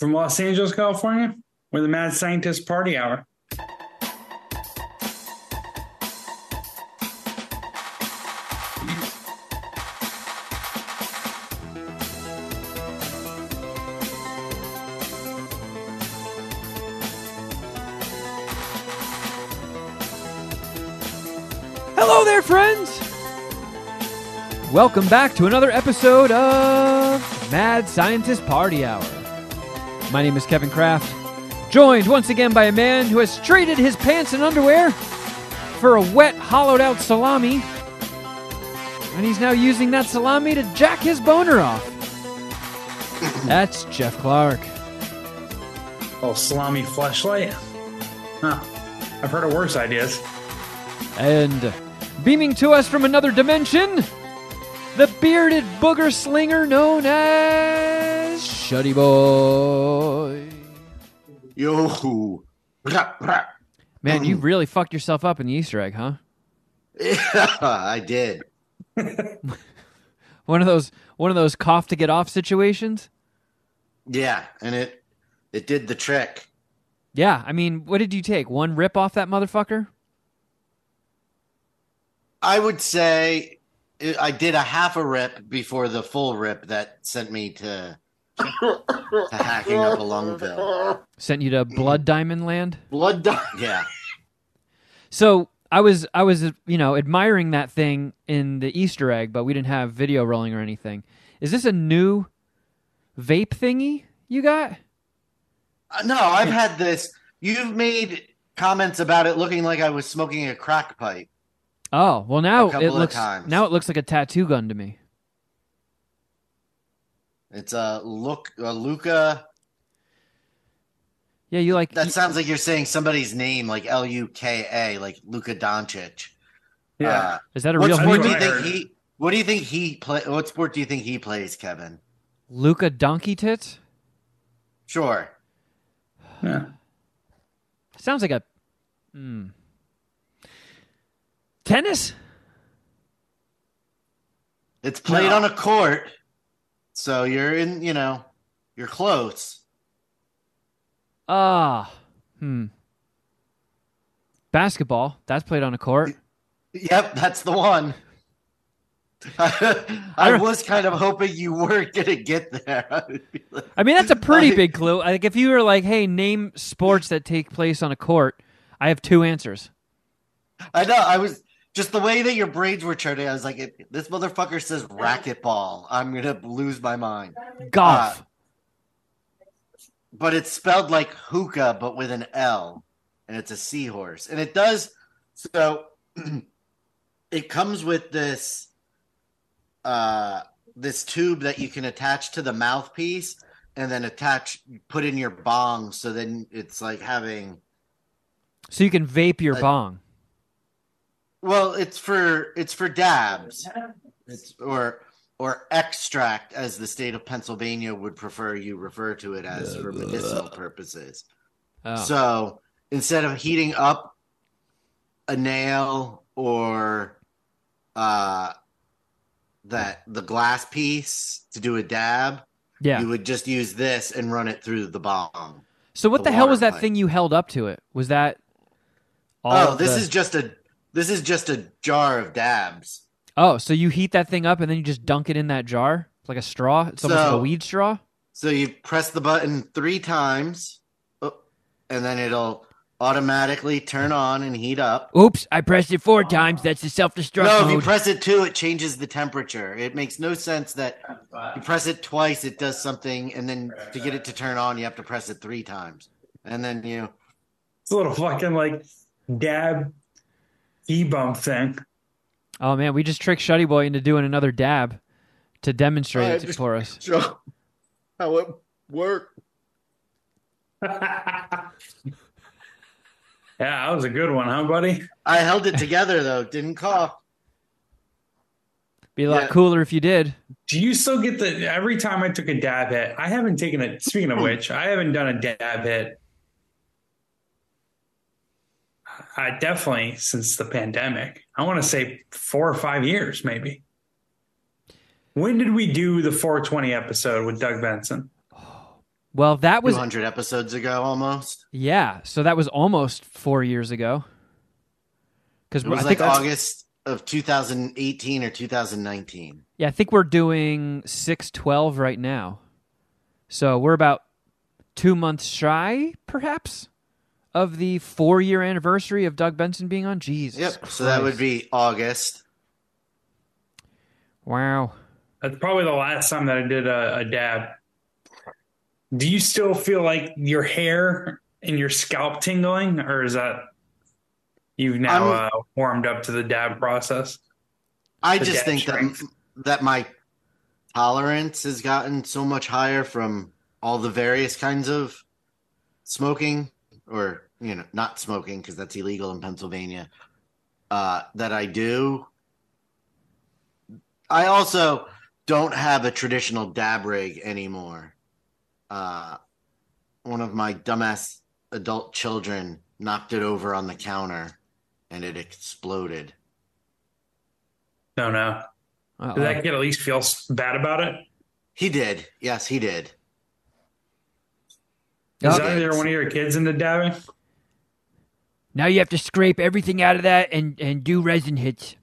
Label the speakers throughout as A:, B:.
A: From Los Angeles, California, we're the Mad Scientist Party Hour.
B: Hello there, friends! Welcome back to another episode of Mad Scientist Party Hour. My name is Kevin Kraft, joined once again by a man who has traded his pants and underwear for a wet, hollowed-out salami, and he's now using that salami to jack his boner off. That's Jeff Clark.
A: Oh, salami fleshlight? Huh. I've heard of worse ideas.
B: And beaming to us from another dimension, the bearded booger slinger known as Shuddy Boy.
C: Yo.
B: Man, you really fucked yourself up in the Easter egg, huh?
C: Yeah, I did.
B: One of those cough to get off situations?
C: Yeah, and it did the trick.
B: Yeah, I mean, what did you take? One rip off that motherfucker?
C: I would say I did a half a rip before the full rip that sent me to hacking up a lungville.
B: Sent you to Blood Diamond Land?
C: Yeah.
B: So I was admiring that thing in the Easter egg, but we didn't have video rolling or anything. Is this a new vape thingy you got?
C: No, I've had this. You've made comments about it looking like I was smoking a crack pipe.
B: Oh, well now
C: A couple
B: it
C: of
B: looks
C: times.
B: now it looks like a tattoo gun to me.
C: It's a Luka.
B: Yeah, you like
C: That sounds like you're saying somebody's name, like Luka, like Luka Doncic.
A: Yeah.
B: is that a
C: What
B: real
C: sport do
B: human?
C: you think he? What do you think he play? What sport do you think he plays, Kevin?
B: Luka Donkey Tits?
C: Sure.
A: Yeah.
B: Sounds like a tennis?
C: It's played
A: No.
C: on a court, so you're in. You're close.
B: Basketball. That's played on a court.
C: Yep, that's the one. I was kind of hoping you weren't gonna get there.
B: I mean, that's a pretty big clue. Like, if you were like, hey, name sports that take place on a court, I have two answers.
C: I know. I was just the way that your braids were turning. I was like, if this motherfucker says racquetball, I'm gonna lose my mind.
B: Golf.
C: But it's spelled like hookah, but with an L, and it's a seahorse. And it does so. It comes with this tube that you can attach to the mouthpiece, and then put in your bong. So then it's like having.
B: So you can vape your bong.
C: Well, it's for dabs. It's or extract, as the state of Pennsylvania would prefer you refer to it as for medicinal purposes.
B: Oh.
C: So instead of heating up a nail or the glass piece to do a dab,
B: Yeah.
C: you would just use this and run it through the bong.
B: So what
C: the
B: the hell was
C: water
B: that
C: pipe.
B: thing you held up to it? Was that
C: This is just a jar of dabs.
B: Oh, so you heat that thing up and then you just dunk it in that jar? It's like a straw? It's almost like a weed straw?
C: So you press the button 3 times, and then it'll automatically turn on and heat up.
B: Oops, I pressed it 4 times. That's the self-destruct
C: No, if
B: mode.
C: you press it 2, it changes the temperature. It makes no sense that you press it twice, it does something, and then to get it to turn on, you have to press it 3 times. And then
A: It's a little fucking like dab debump thing.
B: Oh, man, we just tricked Shuddy Boy into doing another dab to demonstrate it for us.
C: show how it worked.
A: Yeah, that was a good one, huh, buddy?
C: I held it together, though. Didn't cough.
B: Be a lot cooler if you did.
A: Do you still get every time I took a dab hit? I haven't taken it. Speaking of which, I haven't done a dab hit. Definitely since the pandemic. I want to say 4 or 5 years, maybe. When did we do the 420 episode with Doug Benson?
B: Well, that was
C: 200 episodes ago almost.
B: yeah. So that was almost 4 years ago. Because
C: It was
B: I
C: like
B: think
C: August of 2018 or 2019.
B: yeah, I think we're doing 6/12 right now. So we're about 2 months shy, perhaps, of the 4-year anniversary of Doug Benson being on. Jesus
C: Yep.
B: Christ.
C: So that would be August.
B: Wow.
A: That's probably the last time that I did a dab. Do you still feel like your hair and your scalp tingling, or is that you've now warmed up to the dab process?
C: I
A: The
C: just
A: dab
C: think
A: strength?
C: that my tolerance has gotten so much higher from all the various kinds of smoking, or not smoking because that's illegal in Pennsylvania. That I do. I also don't have a traditional dab rig anymore. One of my dumbass adult children knocked it over on the counter and it exploded.
A: No, no.
B: Uh-oh.
A: Did that kid at least feel bad about it?
C: He did. Yes, he did.
A: Is
B: Oh.
A: either one of your kids into dabbing?
B: Now you have to scrape everything out of that and do resin hits.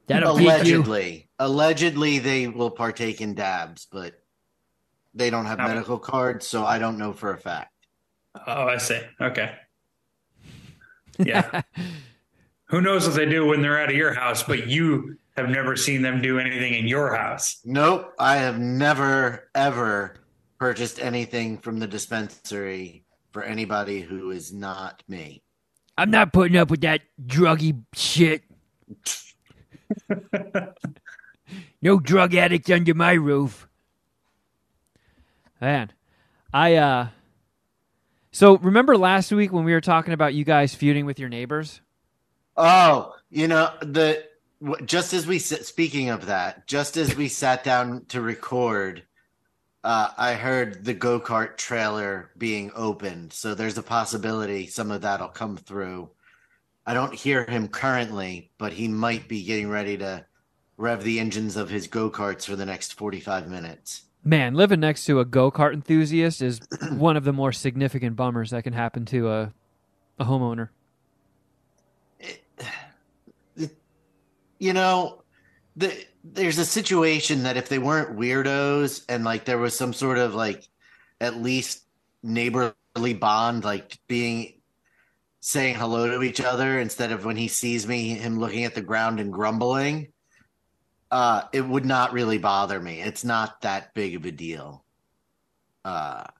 B: That'll teach you.
C: Allegedly, they will partake in dabs, but they don't have medical cards, so I don't know for a fact.
A: Oh, I see. Okay. Yeah. Who knows what they do when they're out of your house, but you have never seen them do anything in your house.
C: Nope, I have never, ever purchased anything from the dispensary for anybody who is not me.
B: I'm not putting up with that druggy shit. No drug addicts under my roof. Man, so remember last week when we were talking about you guys feuding with your neighbors?
C: Oh, just as we speaking of that, just as we sat down to record, I heard the go-kart trailer being opened, so there's a possibility some of that'll come through. I don't hear him currently, but he might be getting ready to rev the engines of his go-karts for the next 45 minutes.
B: Man, living next to a go-kart enthusiast is one of the more significant bummers that can happen to a homeowner.
C: There's a situation that if they weren't weirdos and like there was some sort of like at least neighborly bond, like saying hello to each other instead of when he sees me, him looking at the ground and grumbling, it would not really bother me. It's not that big of a deal.
A: I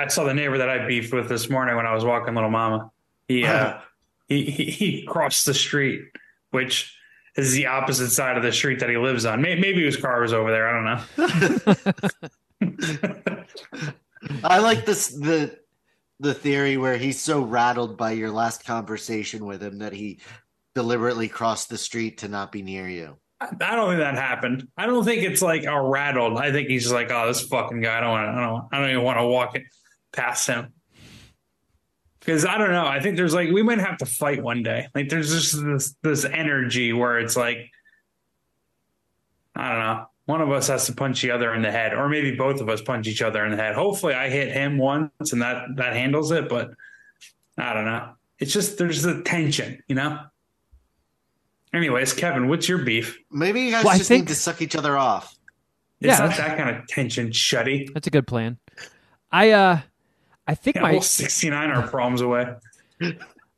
A: saw the neighbor that I beefed with this morning when I was walking Little Mama. He crossed the street, which is the opposite side of the street that he lives on. Maybe his car was over there. I don't know.
C: I like the theory where he's so rattled by your last conversation with him that he deliberately crossed the street to not be near you.
A: I don't think that happened. I don't think it's like a rattled. I think he's just like, oh, this fucking guy. I don't even want to walk it past him. Because I don't know. I think there's like, we might have to fight one day. Like there's just this energy where it's like, I don't know. One of us has to punch the other in the head, or maybe both of us punch each other in the head. Hopefully I hit him once and that handles it. But I don't know. It's just, there's the tension, Anyways, Kevin, what's your beef?
C: Maybe you guys need to suck each other off.
A: It's not that kind of tension, Shuddy.
B: That's a good plan. I think
A: we'll 69 our problems away.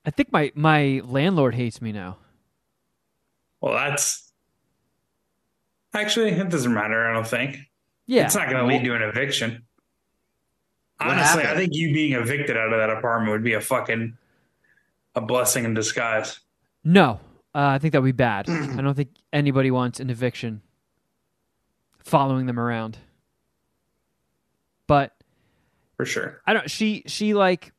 B: I think my landlord hates me now.
A: Well, that's actually, it doesn't matter. I don't think.
B: Yeah,
A: it's not going to lead to an eviction. Honestly, I think you being evicted out of that apartment would be a blessing in disguise.
B: No, I think that would be bad. I don't think anybody wants an eviction following them around. But
A: for sure,
B: I don't. She like,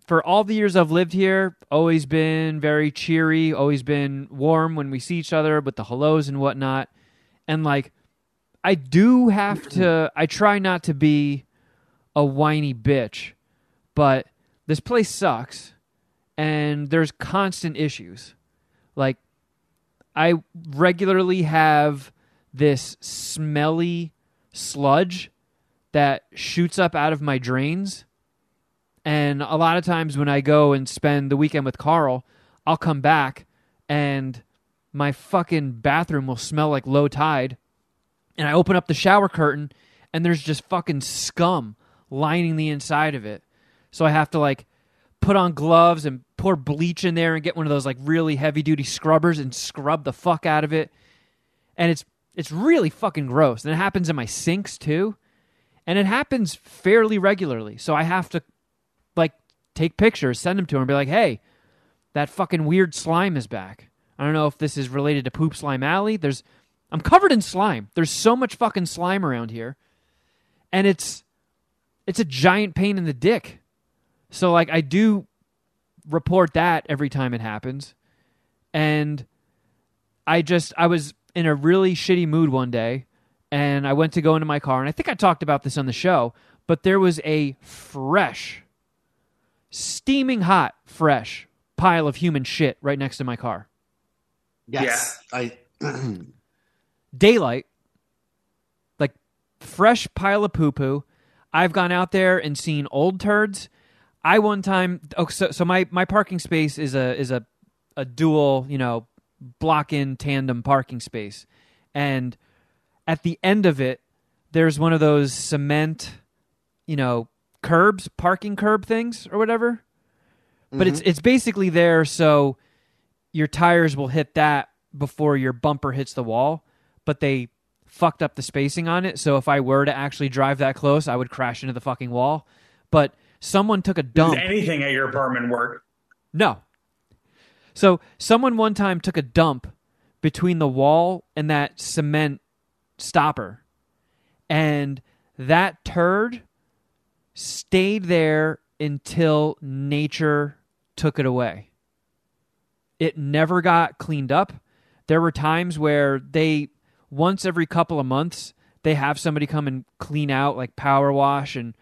B: for all the years I've lived here, always been very cheery, always been warm when we see each other with the hellos and whatnot. And like, I try not to be a whiny bitch, but this place sucks and there's constant issues. Like, I regularly have this smelly sludge that shoots up out of my drains. And a lot of times when I go and spend the weekend with Carl, I'll come back and my fucking bathroom will smell like low tide. And I open up the shower curtain and there's just fucking scum lining the inside of it. So I have to like put on gloves and pour bleach in there and get one of those like really heavy duty scrubbers and scrub the fuck out of it. And it's really fucking gross. And it happens in my sinks too. And it happens fairly regularly. So I have to like take pictures, send them to her and be like, hey, that fucking weird slime is back. I don't know if this is related to Poop Slime Alley. I'm covered in slime. There's so much fucking slime around here. And it's a giant pain in the dick. So like I do report that every time it happens. And I was in a really shitty mood one day and I went to go into my car and I think I talked about this on the show, but there was a fresh, steaming hot, fresh pile of human shit right next to my car.
C: Yes. Yeah.
B: Daylight, like fresh pile of poo-poo. I've gone out there and seen old turds. I one time, so my parking space is a dual, block-in tandem parking space. And at the end of it, there's one of those cement, curbs, parking curb things or whatever. But it's basically there so your tires will hit that before your bumper hits the wall. But they fucked up the spacing on it. So if I were to actually drive that close, I would crash into the fucking wall. But someone took a dump.
A: Does anything at your apartment work?
B: No. So someone one time took a dump between the wall and that cement stopper. And that turd stayed there until nature took it away. It never got cleaned up. There were times where once every couple of months, they have somebody come and clean out, like power wash and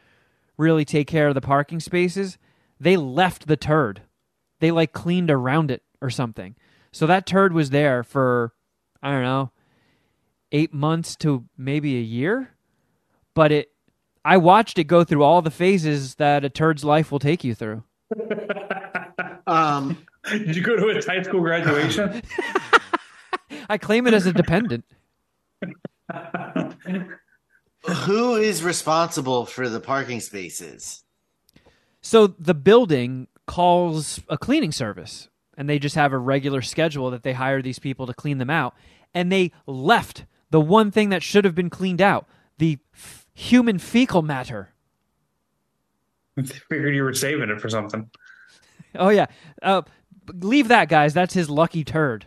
B: really take care of the parking spaces. They left the turd. They like cleaned around it or something. So that turd was there for, I don't know, 8 months to maybe a year. But I watched it go through all the phases that a turd's life will take you through.
A: Did you go to a high school graduation?
B: I claim it as a dependent.
C: Who is responsible for the parking spaces?
B: So the building calls a cleaning service, and they just have a regular schedule that they hire these people to clean them out. And they left the one thing that should have been cleaned out, the human fecal matter.
A: I figured you were saving it for something.
B: Oh, yeah. Leave that, guys. That's his lucky turd.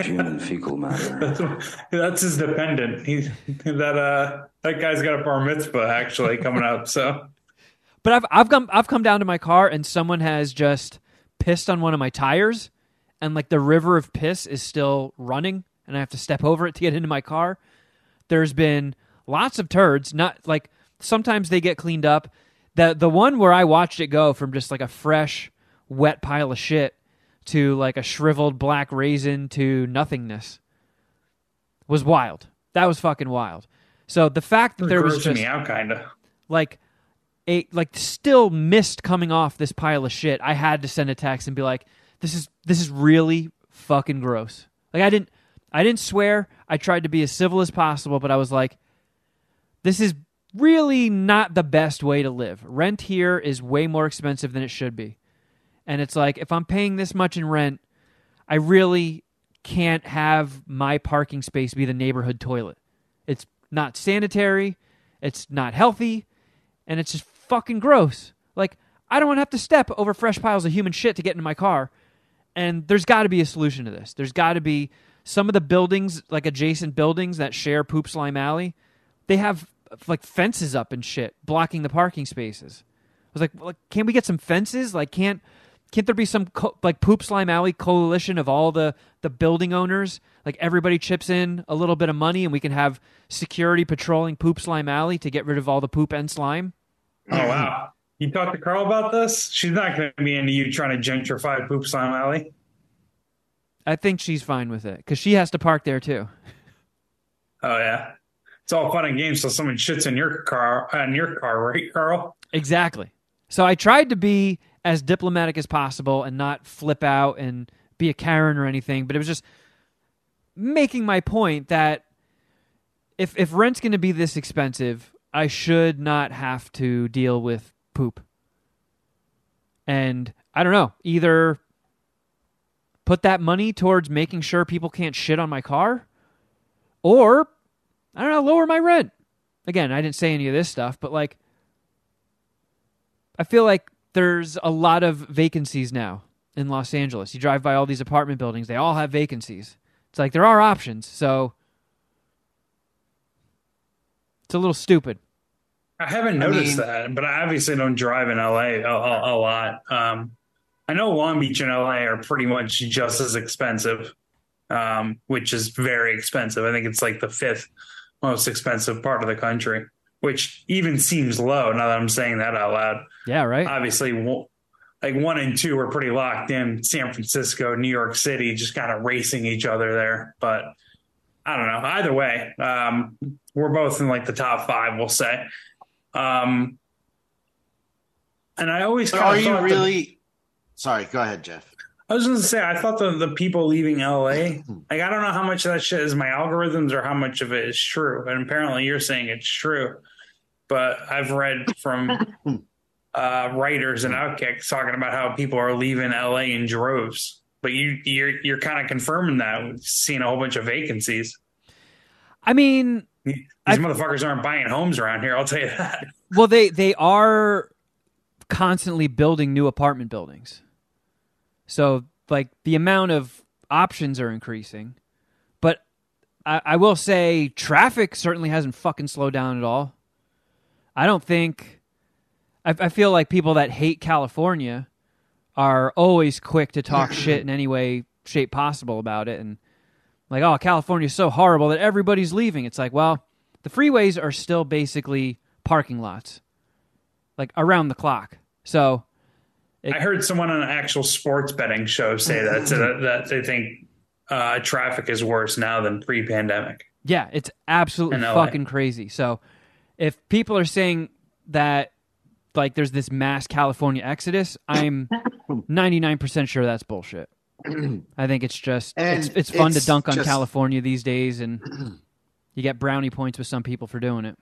D: Human fecal matter.
A: That's his dependent. That guy's got a bar mitzvah actually coming up. So,
B: but I've come down to my car and someone has just pissed on one of my tires, and like the river of piss is still running, and I have to step over it to get into my car. There's been lots of turds. Not like sometimes they get cleaned up. The one where I watched it go from just like a fresh, wet pile of shit to like a shriveled black raisin to nothingness was wild. That was fucking wild. So the fact that there was just
A: me out, kinda
B: like still mist coming off this pile of shit, I had to send a text and be like, this is really fucking gross. Like I didn't swear. I tried to be as civil as possible, but I was like, this is really not the best way to live. Rent here is way more expensive than it should be. And it's like, if I'm paying this much in rent, I really can't have my parking space be the neighborhood toilet. It's not sanitary, it's not healthy, and it's just fucking gross. Like, I don't want to have to step over fresh piles of human shit to get in my car. And there's got to be a solution to this. There's got to be some of the buildings, like adjacent buildings that share Poop Slime Alley, they have like fences up and shit blocking the parking spaces. I was like, well, can't we get some fences? Like, can't there be some like Poop Slime Alley coalition of all the building owners? Like everybody chips in a little bit of money and we can have security patrolling Poop Slime Alley to get rid of all the poop and slime.
A: Oh, wow. You talked to Carl about this? She's not going to be into you trying to gentrify Poop Slime Alley.
B: I think she's fine with it because she has to park there too.
A: Oh, yeah. It's all fun and games till someone shits in your car, right, Carl?
B: Exactly. So I tried to be as diplomatic as possible and not flip out and be a Karen or anything, but it was just making my point that if rent's going to be this expensive, I should not have to deal with poop. And I don't know, either put that money towards making sure people can't shit on my car, or, I don't know, lower my rent. Again, I didn't say any of this stuff, but like, I feel like there's a lot of vacancies now in Los Angeles. You drive by all these apartment buildings, they all have vacancies. It's like there are options, so it's a little stupid.
A: I haven't noticed that, but I obviously don't drive in LA a lot. I know Long Beach and LA are pretty much just as expensive, which is very expensive. I think it's like the 5th most expensive part of the country, which even seems low now that I'm saying that out loud.
B: Yeah, right.
A: Obviously, like 1 and 2 are pretty locked in. San Francisco, New York City, just kind of racing each other there. But I don't know. Either way, we're both in like the top 5, we'll say. And I always kind of
C: are you really? Sorry, go ahead, Jeff.
A: I was going to say, I thought the people leaving LA, like, I don't know how much of that shit is my algorithms or how much of it is true. And apparently you're saying it's true. But I've read from writers and Outkick talking about how people are leaving LA in droves. But you're kind of confirming that, seeing a whole bunch of vacancies.
B: I mean,
A: these motherfuckers aren't buying homes around here, I'll tell you that.
B: Well, they are constantly building new apartment buildings. So, like, the amount of options are increasing. But I will say traffic certainly hasn't fucking slowed down at all. I don't think... I feel like people that hate California are always quick to talk shit in any way, shape possible about it. And like, oh, California's so horrible that everybody's leaving. It's like, well, the freeways are still basically parking lots, like around the clock. So
A: I heard someone on an actual sports betting show say that they think traffic is worse now than pre-pandemic.
B: Yeah, it's absolutely fucking crazy. So if people are saying that like there's this mass California exodus, I'm 99% sure that's bullshit. I think it's just it's fun to dunk on California these days, and you get brownie points with some people for doing it.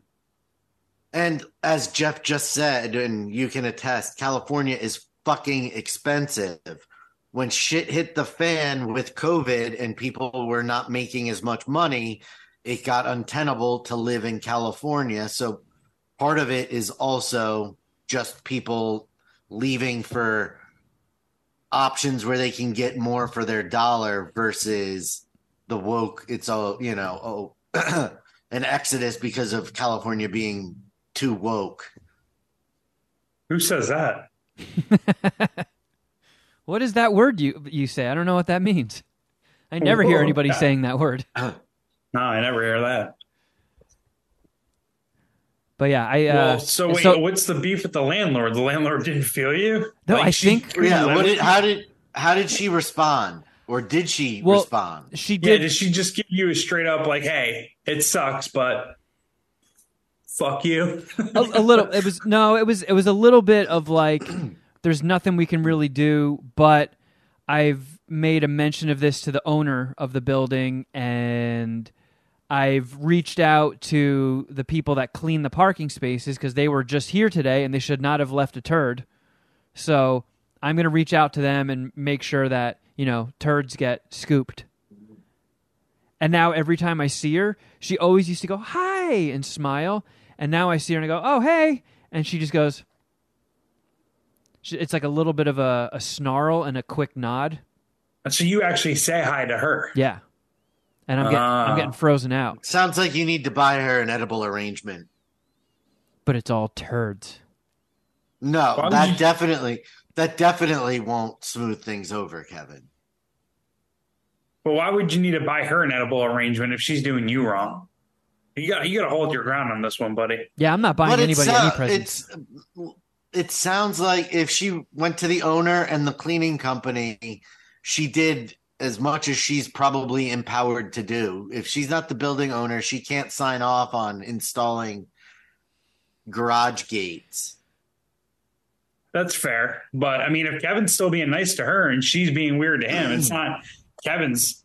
C: And as Jeff just said, and you can attest, California is fucking expensive. When shit hit the fan with COVID and people were not making as much money, it got untenable to live in California. So part of it is also just people leaving for options where they can get more for their dollar versus the woke. It's all, an exodus because of California being too woke.
A: Who says that?
B: What is that word you say? I don't know what that means. I never hear anybody saying that word.
A: No, I never hear that.
B: But yeah,
A: what's the beef with the landlord? The landlord didn't feel you?
B: No, I think.
C: Yeah. How did she respond? Or did she respond?
B: She did.
A: Yeah, did she just give you a straight up like, "Hey, it sucks, but fuck you"?
B: a little. It was a little bit of like, there's nothing we can really do, but I've made a mention of this to the owner of the building, and I've reached out to the people that clean the parking spaces because they were just here today and they should not have left a turd. So I'm going to reach out to them and make sure that, turds get scooped. And now every time I see her, she always used to go, "Hi," and smile. And now I see her and I go, "Oh, hey." And she just goes, it's like a little bit of a snarl and a quick nod.
A: So you actually say hi to her?
B: Yeah. And I'm getting frozen out.
C: Sounds like you need to buy her an edible arrangement.
B: But it's all turds.
C: No, that definitely won't smooth things over, Kevin.
A: Well, why would you need to buy her an edible arrangement if she's doing you wrong? You got to hold your ground on this one, buddy.
B: Yeah, I'm not buying anybody any presents.
C: It sounds like if she went to the owner and the cleaning company, she did as much as she's probably empowered to do. If she's not the building owner, she can't sign off on installing garage gates.
A: That's fair. But I mean, if Kevin's still being nice to her and she's being weird to him, it's not Kevin's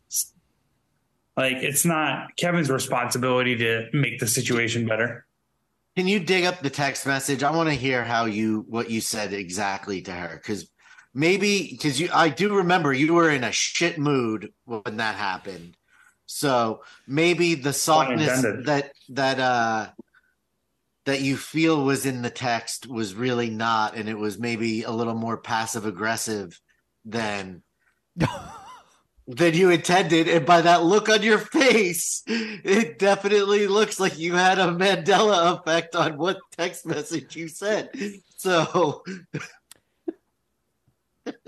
A: responsibility to make the situation better.
C: Can you dig up the text message? I want to hear what you said exactly to her, because I do remember you were in a shit mood when that happened. So maybe the softness that you feel was in the text was really not, and it was maybe a little more passive aggressive than you intended. And by that look on your face, it definitely looks like you had a Mandela effect on what text message you sent. So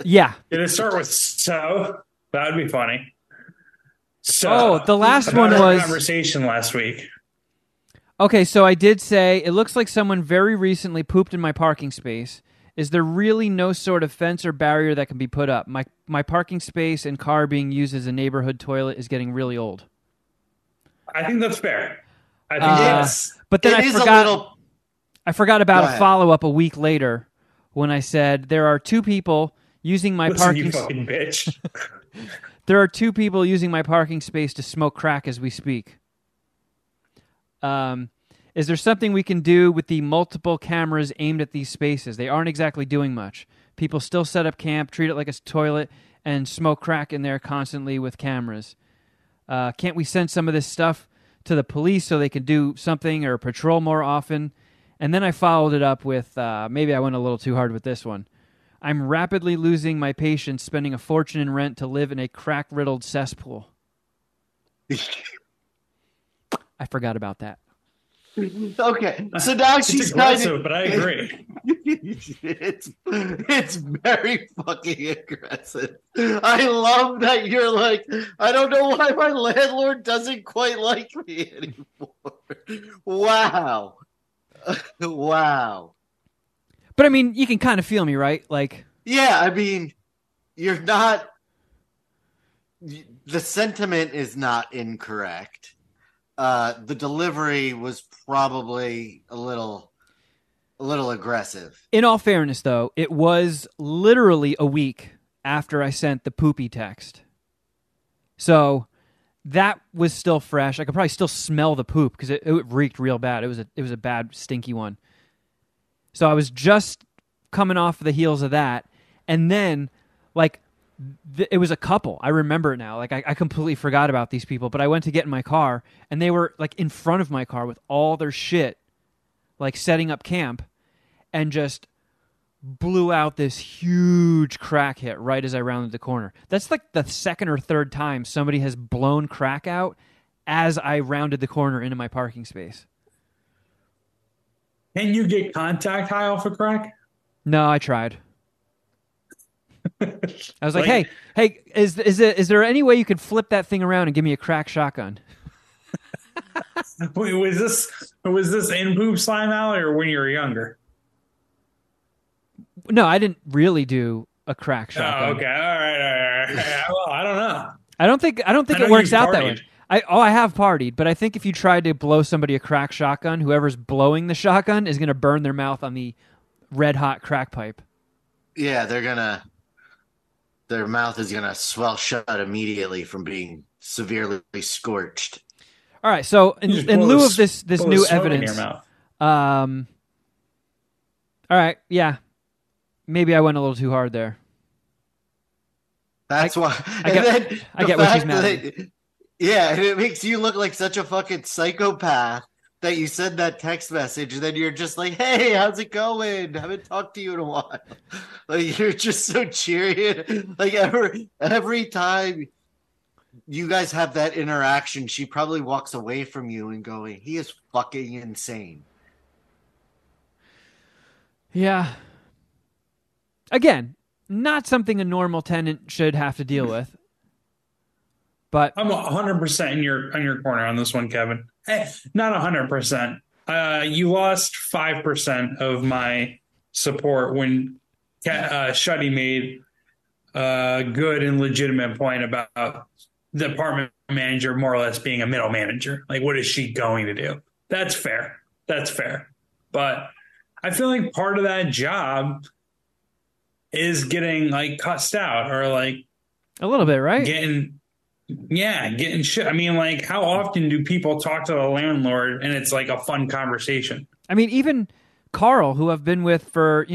B: yeah.
A: Did it start with so? That would be funny. So
B: the last one was
A: conversation last week.
B: Okay, so I did say, it looks like someone very recently pooped in my parking space. Is there really no sort of fence or barrier that can be put up? My parking space and car being used as a neighborhood toilet is getting really old.
A: I think that's fair. I think yes.
B: But then I forgot about a follow-up a week later when I said there are two people using my parking
A: space. You fucking bitch.
B: There are two people using my parking space to smoke crack as we speak. Is there something we can do with the multiple cameras aimed at these spaces? They aren't exactly doing much. People still set up camp, treat it like a toilet, and smoke crack in there constantly with cameras. Can't we send some of this stuff to the police so they can do something or patrol more often? And then I followed it up with, maybe I went a little too hard with this one. I'm rapidly losing my patience spending a fortune in rent to live in a crack-riddled cesspool. I forgot about that.
C: Okay, so now she's
A: aggressive, but I agree.
C: It's very fucking aggressive. I love that you're like, I don't know why my landlord doesn't quite like me anymore. Wow. Wow.
B: But I mean, you can kind of feel me, right? Like,
C: yeah, I mean, you're not. The sentiment is not incorrect. The delivery was probably a little aggressive.
B: In all fairness, though, it was literally a week after I sent the poopy text. So that was still fresh. I could probably still smell the poop because it reeked real bad. It was a bad, stinky one. So I was just coming off the heels of that. And then, like, it was a couple. I remember it now. Like, I completely forgot about these people, but I went to get in my car, and they were, like, in front of my car with all their shit, like, setting up camp, and just blew out this huge crack hit right as I rounded the corner. That's, like, the second or third time somebody has blown crack out as I rounded the corner into my parking space.
A: Can you get contact high off a crack?
B: No, I tried. I was like, hey, is there any way you could flip that thing around and give me a crack shotgun?
A: Wait, was this in Poop Slime Alley or when you were younger?
B: No, I didn't really do a crack shotgun.
A: Oh, okay, all right. Well, I don't know.
B: I don't think it works out that way. I have partied, but I think if you tried to blow somebody a crack shotgun, whoever's blowing the shotgun is going to burn their mouth on the red hot crack pipe.
C: Yeah, their mouth is going to swell shut immediately from being severely scorched.
B: All right, so in lieu of this new evidence, all right, yeah, maybe I went a little too hard there.
C: That's why
B: I get what she's mad at.
C: Yeah, and it makes you look like such a fucking psychopath that you send that text message, and then you're just like, "Hey, how's it going? Haven't talked to you in a while." Like, you're just so cheery. Like every time you guys have that interaction, she probably walks away from you and going, "He is fucking insane."
B: Yeah. Again, not something a normal tenant should have to deal with. But
A: I'm 100% in your corner on this one, Kevin. Not 100%. You lost 5% of my support when Shuddy made a good and legitimate point about the apartment manager more or less being a middle manager. Like, what is she going to do? That's fair. That's fair. But I feel like part of that job is getting like cussed out or like
B: A little bit, right?
A: getting shit. I mean, like, how often do people talk to the landlord and it's like a fun conversation?
B: I mean, even Carl, who I've been with for,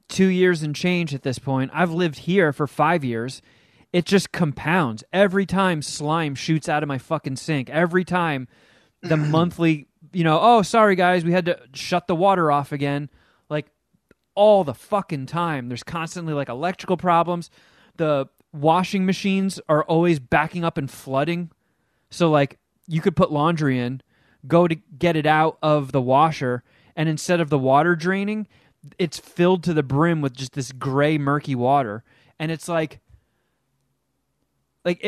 B: 2 years and change at this point, I've lived here for 5 years. It just compounds. Every time slime shoots out of my fucking sink, every time the monthly, oh, sorry guys, we had to shut the water off again. Like, all the fucking time. There's constantly like electrical problems. The washing machines are always backing up and flooding. So like you could put laundry in, go to get it out of the washer, and instead of the water draining, it's filled to the brim with just this gray murky water. And it's like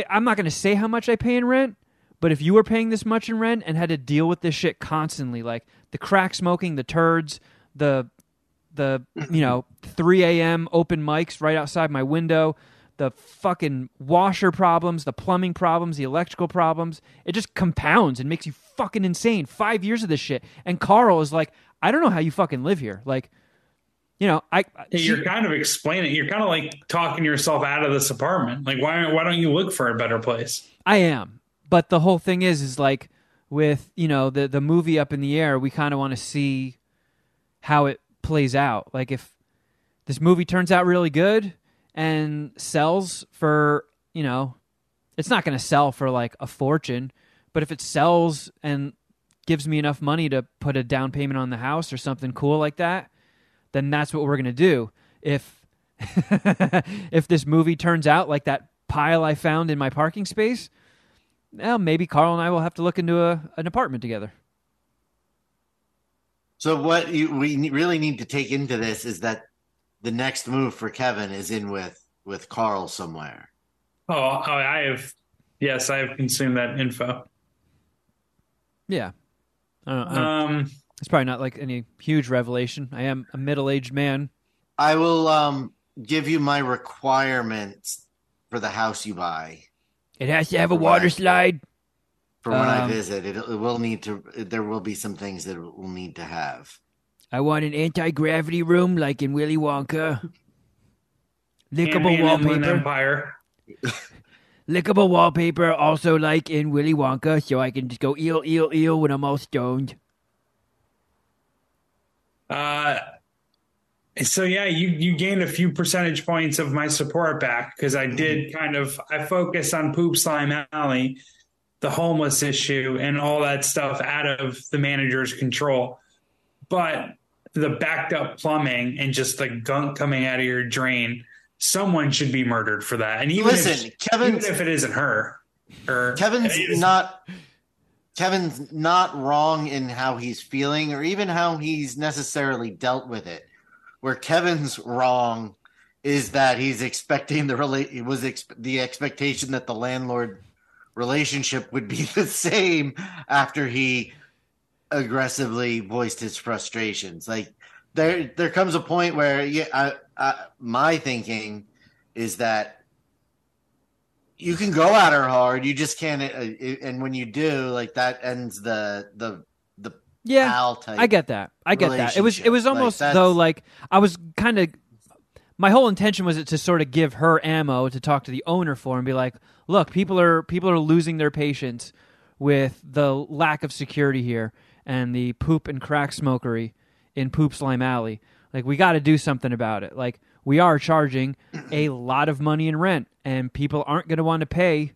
B: I'm not going to say how much I pay in rent, but if you were paying this much in rent and had to deal with this shit constantly, like the crack smoking, the turds, the 3 a.m. open mics right outside my window, the fucking washer problems, the plumbing problems, the electrical problems, it just compounds and makes you fucking insane. 5 years of this shit. And Carl is like, I don't know how you fucking live here. Like,
A: You're kind of explaining. You're kind of like talking yourself out of this apartment. Like, why don't you look for a better place?
B: I am. But the whole thing is like with, the movie up in the air, we kind of want to see how it plays out. Like if this movie turns out really good and sells for, it's not going to sell for like a fortune, but if it sells and gives me enough money to put a down payment on the house or something cool like that, then that's what we're going to do. If if this movie turns out like that pile I found in my parking space, well, maybe Carl and I will have to look into an apartment together.
C: So what we really need to take into this is that the next move for Kevin is in with Carl somewhere.
A: I have consumed that info.
B: Yeah. I don't it's probably not like any huge revelation. I am a middle-aged man.
C: I will give you my requirements for the house you buy.
B: It has to have a water slide.
C: For when I visit, it will need to. There will be some things that it will need to have.
B: I want an anti-gravity room like in Willy Wonka. Lickable
A: wallpaper.
B: Lickable wallpaper, also like in Willy Wonka, so I can just go eel, eel, eel when I'm all stoned.
A: So yeah, you gained a few percentage points of my support back because I did I focused on Poop Slime Alley, the homeless issue, and all that stuff out of the manager's control. But the backed up plumbing and just the gunk coming out of your drain, someone should be murdered for that. And even if it isn't her,
C: Kevin's not wrong in how he's feeling or even how he's necessarily dealt with it. Where Kevin's wrong is that he's expecting the expectation that the landlord relationship would be the same after he aggressively voiced his frustrations. Like there comes a point where my thinking is that you can go at her hard, you just can't, and when you do, like that ends the pal type.
B: I get that. It was almost like though like I was kind of, my whole intention was to sort of give her ammo to talk to the owner for and be like, look, people are losing their patience with the lack of security here and the poop and crack smokery in Poop Slime Alley. Like, we got to do something about it. Like, we are charging a lot of money in rent, and people aren't going to want to pay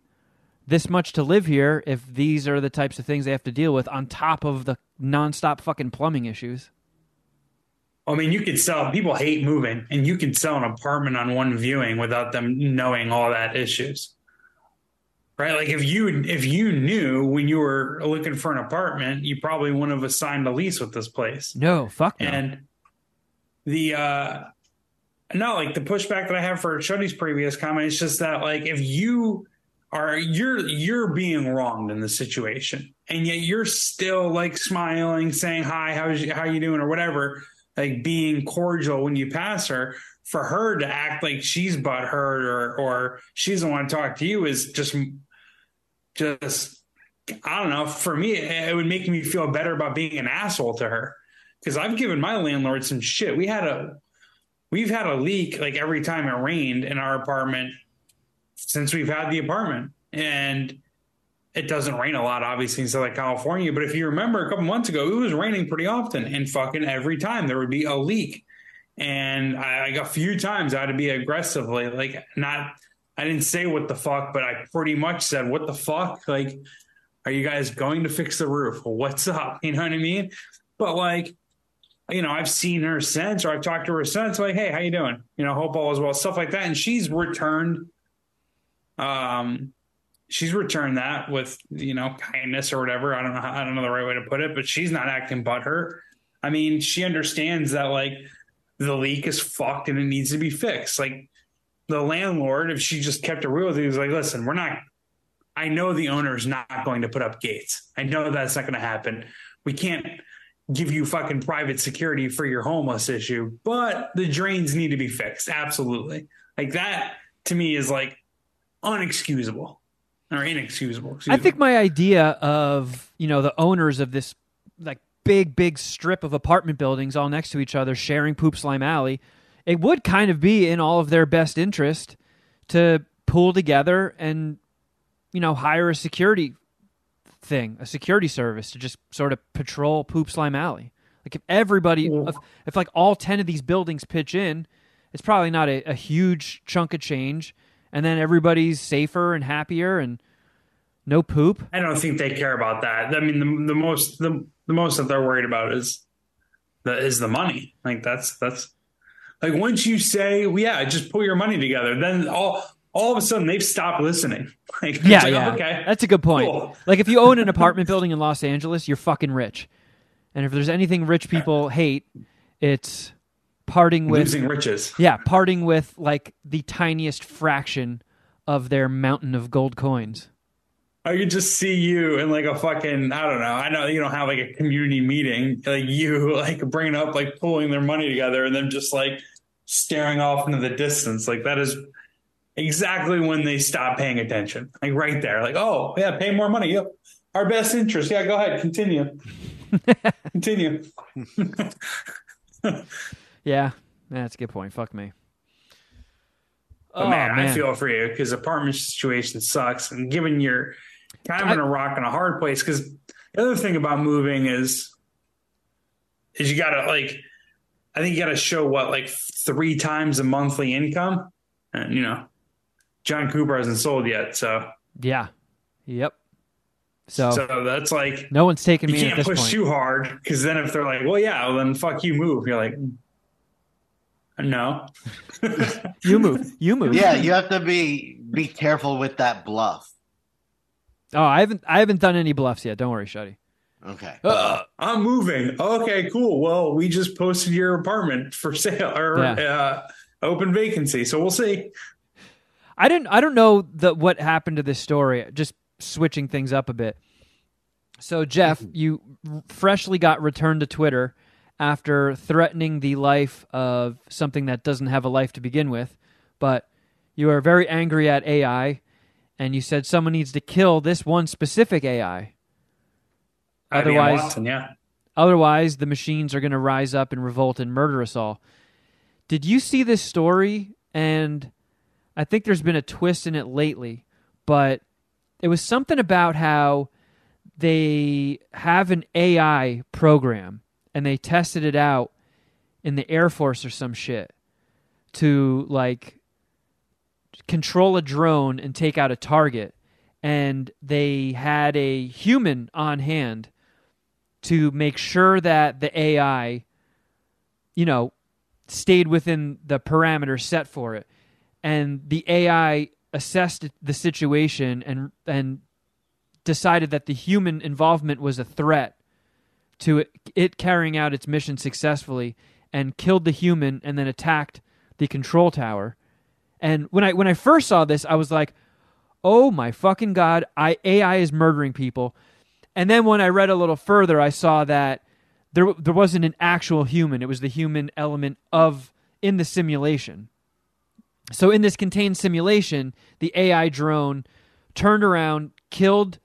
B: this much to live here if these are the types of things they have to deal with on top of the nonstop fucking plumbing issues.
A: I mean, you could sell, people hate moving, and you could sell an apartment on one viewing without them knowing all that issues. Right? Like if you knew when you were looking for an apartment, you probably wouldn't have signed a lease with this place.
B: No, fuck no.
A: And the the pushback that I have for Shuddy's previous comment is just that like if you are you're being wronged in the situation and yet you're still like smiling, saying hi, how you doing or whatever. like being cordial when you pass her, for her to act like she's butthurt or she doesn't want to talk to you is just I don't know. For me, it would make me feel better about being an asshole to her because I've given my landlord some shit. We've had a leak like every time it rained in our apartment since we've had the apartment, and it doesn't rain a lot, obviously, in Southern California. But if you remember a couple months ago, it was raining pretty often, and fucking every time there would be a leak. And I a few times I had to be aggressively like not. I didn't say what the fuck, but I pretty much said what the fuck. Like, are you guys going to fix the roof? What's up? You know what I mean? But like, I've seen her since, or I've talked to her since. Like, hey, how you doing? Hope all is well. Stuff like that, and she's returned. She's returned that with kindness or whatever. I don't know the right way to put it, but she's not acting butthurt. I mean, she understands that like the leak is fucked and it needs to be fixed. Like the landlord, if she just kept it real with you, was like, listen, I know the owner's not going to put up gates. I know that's not going to happen. We can't give you fucking private security for your homeless issue, but the drains need to be fixed. Absolutely. Like that to me is like unexcusable or inexcusable.
B: I think my idea of, the owners of this like big strip of apartment buildings all next to each other sharing Poop Slime Alley, it would kind of be in all of their best interest to pool together and, hire a security service to just sort of patrol Poop Slime Alley. Like if everybody, if like all 10 of these buildings pitch in, it's probably not a huge chunk of change. And then everybody's safer and happier and no poop.
A: I don't think they care about that. I mean, the most that they're worried about is the money. Like that's like once you say, well, yeah, just pull your money together, then all of a sudden they've stopped listening. Like,
B: yeah.
A: Oh, okay,
B: that's a good point.
A: Cool.
B: Like if you own an apartment building in Los Angeles, you're fucking rich. And if there's anything rich people hate, it's
A: losing riches.
B: Yeah, parting with like the tiniest fraction of their mountain of gold coins.
A: I could just see you in like a fucking, I don't know. I know you don't have like a community meeting, like you like bringing up like pulling their money together and then just like staring off into the distance. Like that is exactly when they stop paying attention. Like right there, like, oh yeah, pay more money. Yep. Our best interest. Yeah, go ahead. Continue. Continue.
B: Yeah, that's a good point. Fuck me.
A: But man, I feel for you because apartment situation sucks. And given you're kind of in a rock and a hard place, because the other thing about moving is you got to like, I think you got to show like 3 times a monthly income. And, John Cooper hasn't sold yet. So,
B: yeah. Yep. So
A: that's like,
B: no one's taking me
A: you
B: at this
A: can't push
B: point.
A: too hard because then if they're like, well, yeah, well, then fuck you, move. You're like, no.
B: You move.
C: Yeah, you have to be careful with that bluff.
B: Oh, I haven't done any bluffs yet. Don't worry, Shuddy.
C: Okay.
A: I'm moving. Okay, cool. Well, we just posted your apartment for sale or open vacancy, so we'll see.
B: I don't know what happened to this story. Just switching things up a bit. So, Jeff, you freshly got returned to Twitter after threatening the life of something that doesn't have a life to begin with, but you are very angry at AI, and you said someone needs to kill this one specific AI. Otherwise,
A: Watson, yeah.
B: Otherwise, the machines are going to rise up and revolt and murder us all. Did you see this story? And I think there's been a twist in it lately, but it was something about how they have an AI program and they tested it out in the Air Force or some shit to like control a drone and take out a target. And they had a human on hand to make sure that the AI, stayed within the parameters set for it. And the AI assessed the situation and decided that the human involvement was a threat to it carrying out its mission successfully, and killed the human and then attacked the control tower. And when I first saw this, I was like, oh my fucking God, AI is murdering people. And then when I read a little further, I saw that there wasn't an actual human. It was the human element in the simulation. So in this contained simulation, the AI drone turned around, killed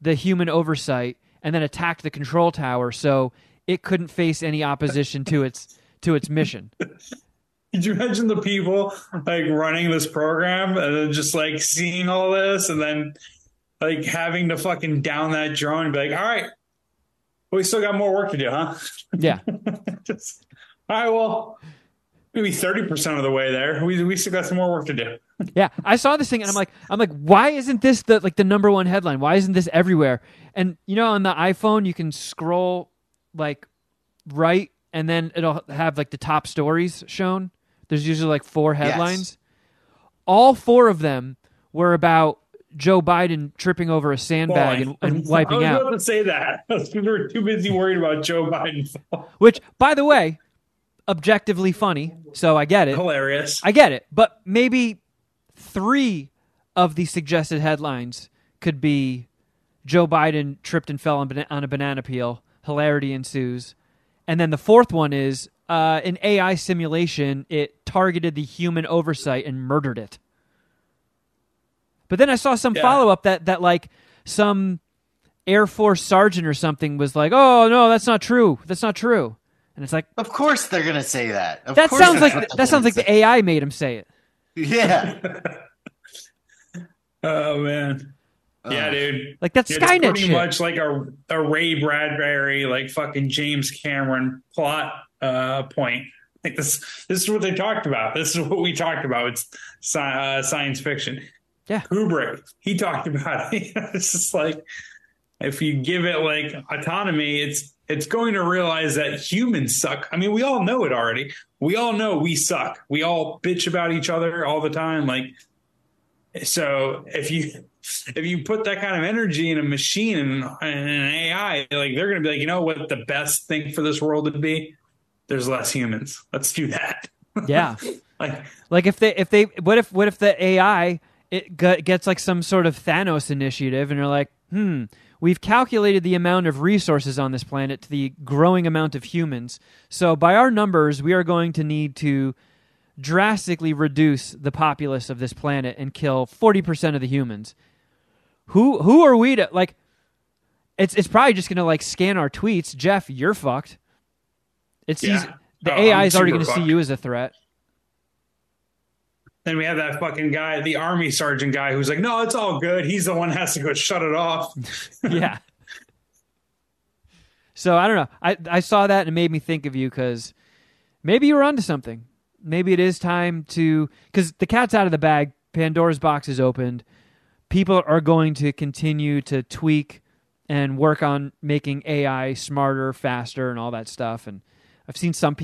B: the human oversight, and then attacked the control tower so it couldn't face any opposition to its mission.
A: Could you imagine the people like running this program and then just like seeing all this and then like having to fucking down that drone and be like, all right, we still got more work to do, huh?
B: Yeah.
A: Just, all right, well, maybe 30% of the way there. We still got some more work to do.
B: Yeah, I saw this thing and I'm like, why isn't this the number one headline? Why isn't this everywhere? And you know, on the iPhone, you can scroll like right, and then it'll have like the top stories shown. There's usually like 4 headlines. Yes. All 4 of them were about Joe Biden tripping over a sandbag and wiping out.
A: I was about to say that. We were too busy worried about Joe Biden.
B: Which, by the way, objectively funny, so I get it.
A: Hilarious.
B: I get it. But maybe 3 of the suggested headlines could be Joe Biden tripped and fell on a banana peel. Hilarity ensues. And then the 4th one is an AI simulation. It targeted the human oversight and murdered it. But then I saw some follow-up that like some Air Force sergeant or something was like, oh, no, that's not true. That's not true. And it's like,
C: of course they're going to say that.
B: That sounds like the AI made him say it.
C: Yeah.
A: Oh, man. Yeah, dude.
B: Like that's Skynet
A: pretty
B: shit.
A: Much like a Ray Bradbury, like fucking James Cameron plot point. Like this is what they talked about. This is what we talked about. It's science fiction.
B: Yeah.
A: Kubrick, he talked about it. It's just like if you give it like autonomy, it's going to realize that humans suck. I mean, we all know it already. We all know we suck. We all bitch about each other all the time. Like, so if you put that kind of energy in a machine and an AI, like they're going to be like, you know what the best thing for this world would be? There's less humans. Let's do that.
B: Yeah. like if they what if the AI gets like some sort of Thanos initiative and they're like, we've calculated the amount of resources on this planet to the growing amount of humans. So by our numbers, we are going to need to drastically reduce the populace of this planet and kill 40% of the humans. Who are we to like? It's probably just gonna like scan our tweets. Jeff, you're fucked. The AI is already gonna see you as a threat.
A: Then we have that fucking guy, the army sergeant guy, who's like, no, it's all good. He's the one that has to go shut it off.
B: Yeah. So I don't know. I saw that and it made me think of you because maybe you were onto something. Maybe it is time to, because the cat's out of the bag. Pandora's box is opened. People are going to continue to tweak and work on making AI smarter, faster, and all that stuff. And I've seen some